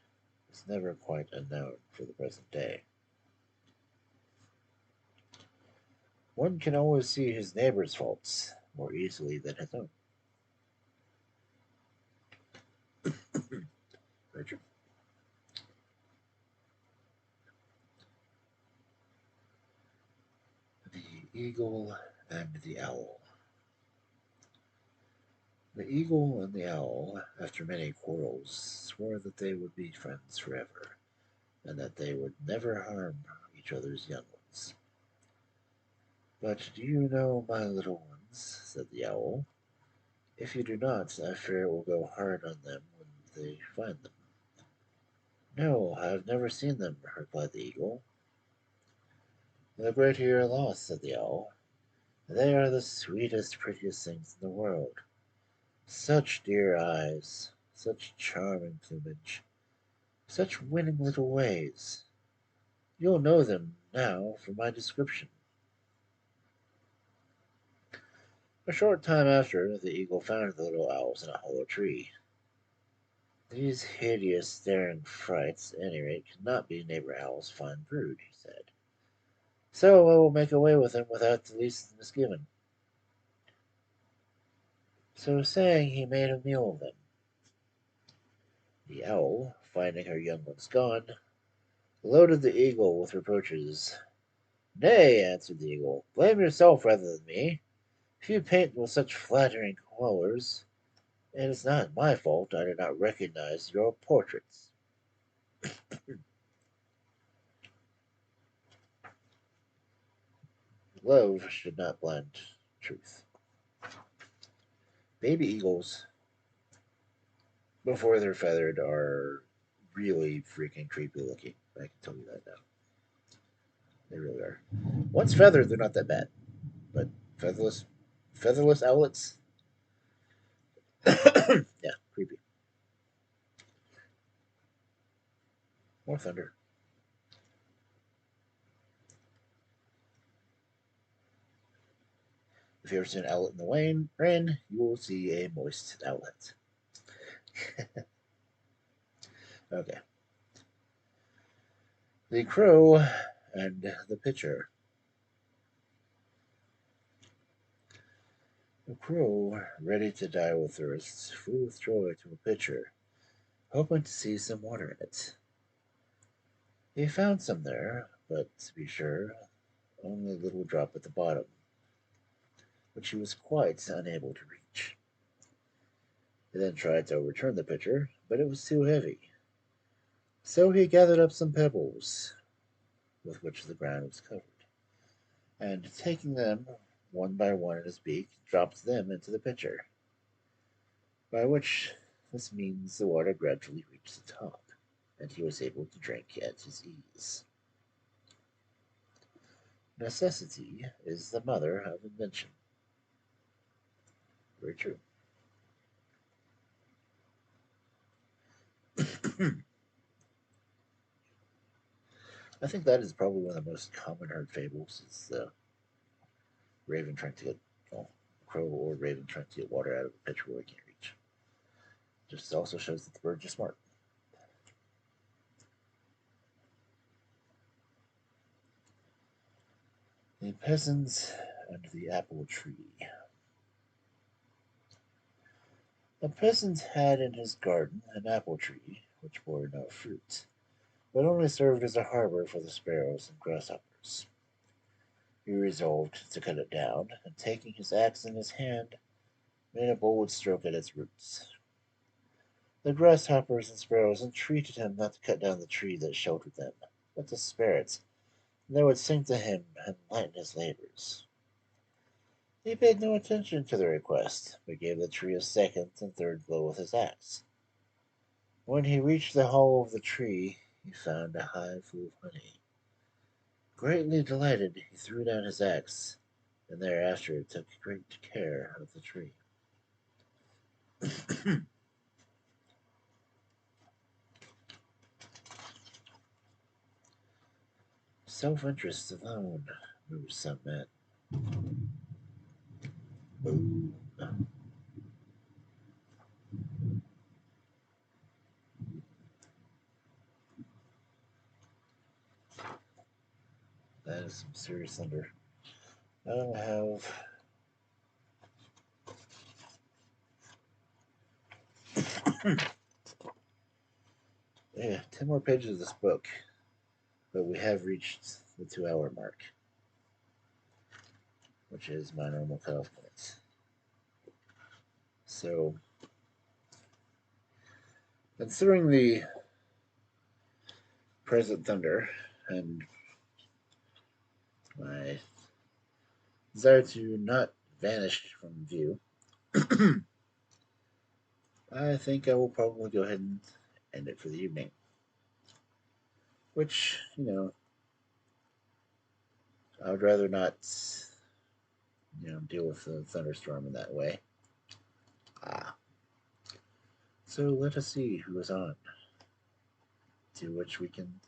A: is never quite unknown for the present day. One can always see his neighbor's faults more easily than his own. Richard? The Eagle and the Owl. The eagle and the owl, after many quarrels, swore that they would be friends forever, and that they would never harm each other's young ones. "But do you know my little ones?" said the owl. "If you do not, I fear it will go hard on them when they find them." "No, I have never seen them," replied the eagle. "The greater your loss," said the owl. "They are the sweetest, prettiest things in the world. Such dear eyes, such charming plumage, such winning little ways. You'll know them now from my description." A short time after, the eagle found the little owls in a hollow tree. "These hideous, staring frights, at any rate, cannot be neighbor owl's fine brood," he said. "So I will make away with them without the least misgiving." So saying, he made a meal of them. The owl, finding her young ones gone, loaded the eagle with reproaches. "Nay," answered the eagle, "blame yourself rather than me. If you paint with such flattering colours, it is not my fault I did not recognize your portraits." Love should not blind truth. Baby eagles, before they're feathered, are really freaking creepy looking. I can tell you that now. They really are. Once feathered, they're not that bad, but featherless, featherless owlets, yeah, creepy. More thunder. If you ever see an owlet in the rain, you will see a moist outlet. Okay. The crow and the pitcher. The crow, ready to die with thirst, flew with joy to a pitcher, hoping to see some water in it. He found some there, but to be sure, only a little drop at the bottom, which he was quite unable to reach. He then tried to overturn the pitcher, but it was too heavy. So he gathered up some pebbles, with which the ground was covered, and taking them one by one in his beak, dropped them into the pitcher, by which this means the water gradually reached the top, and he was able to drink at his ease. Necessity is the mother of invention. Very true. I think that is probably one of the most common heard fables. Is the raven trying to get, well, crow or raven trying to get water out of a pitcher where he can't reach. Just also shows that the birds are smart. The peasant and the apple tree. A peasant had in his garden an apple tree which bore no fruit, but only served as a harbor for the sparrows and grasshoppers. He resolved to cut it down, and taking his axe in his hand, made a bold stroke at its roots. The grasshoppers and sparrows entreated him not to cut down the tree that sheltered them, but to spare it, and they would sing to him and lighten his labors. He paid no attention to their request, but gave the tree a second and third blow with his axe. When he reached the hollow of the tree, he found a hive full of honey. Greatly delighted, he threw down his axe, and thereafter took great care of the tree. Self-interest alone moves some men. Boom. That is some serious thunder. I don't have yeah, 10 more pages of this book, but we have reached the 2 hour mark, which is my normal cutoff point. So, considering the present thunder and my desire to not vanish from view, I think I will probably go ahead and end it for the evening. Which, I would rather not, deal with the thunderstorm in that way. Ah. So let us see who is on, to which we can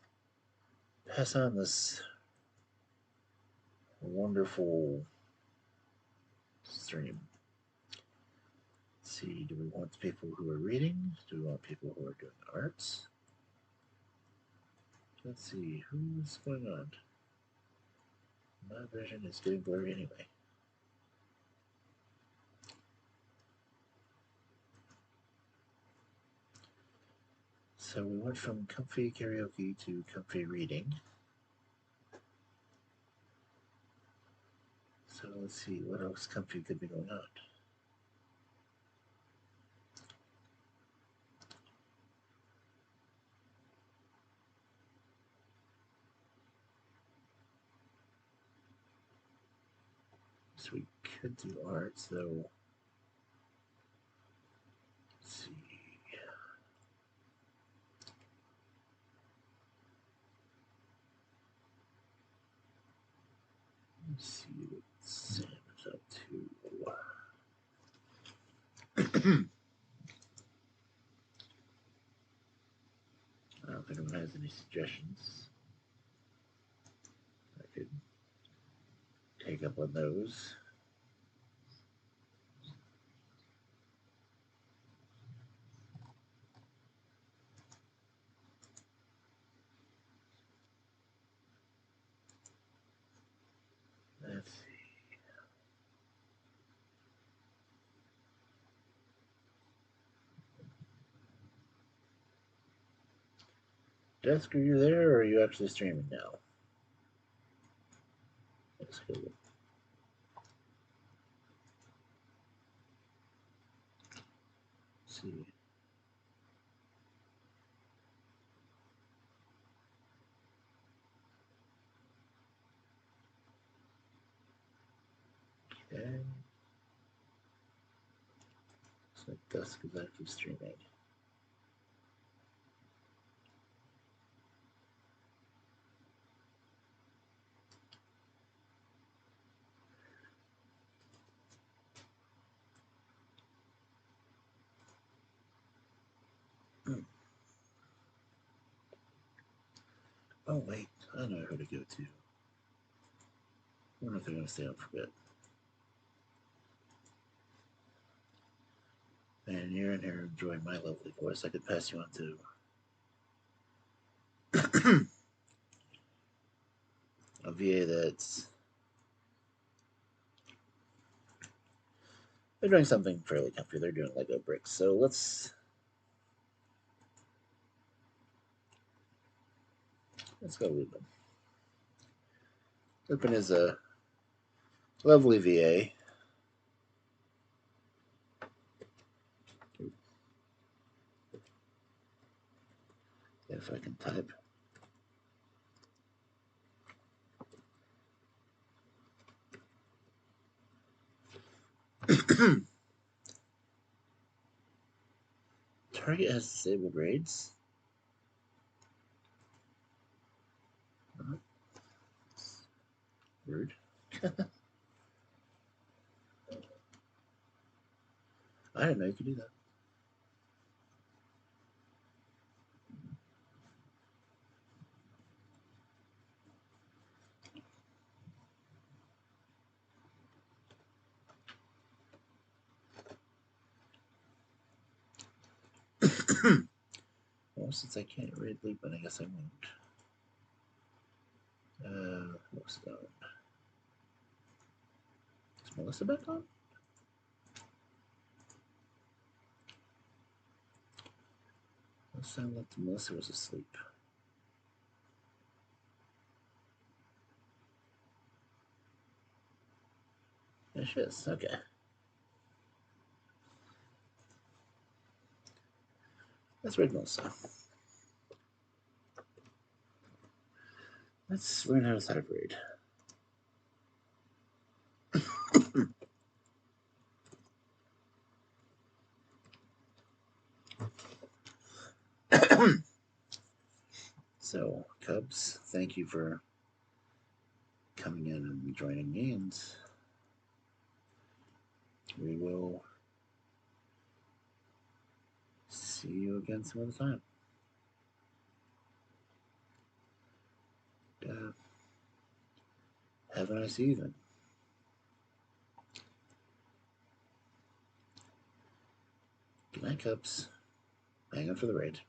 A: pass on this wonderful stream. Let's see, do we want people who are reading? Do we want people who are doing arts? Let's see, who's going on? My vision is getting blurry anyway. So we went from comfy karaoke to comfy reading. So let's see, what else comfy could be going on? So we could do arts, though. Let's see. Let's see what Sam is up to. I don't know if anyone has any suggestions. I could take up on those. Let's see. Desk, are you there, or are you actually streaming now? Let's go. Let's see. Okay. Looks like Dusk is actually streaming. Oh, wait. I know who to go to. I wonder if they're going to stay up for a bit. And you're in here enjoying my lovely voice. I could pass you on to a VA that's. They're doing something fairly comfy. They're doing Lego bricks. So let's go Lupin. Lupin is a lovely VA. If I can type. Target has disabled raids. Rude. I didn't know you could do that. Well, since I can't raid Lupin, I guess I won't. What's that? Is Melissa back on? It sounded like Melissa was asleep. There she is. Okay. Let's read Melissa. Let's learn how to start a raid. So, Cubs, thank you for coming in and joining me, and we will see you again some other time. Have a nice evening. Good night, Cubs. Hang on for the raid.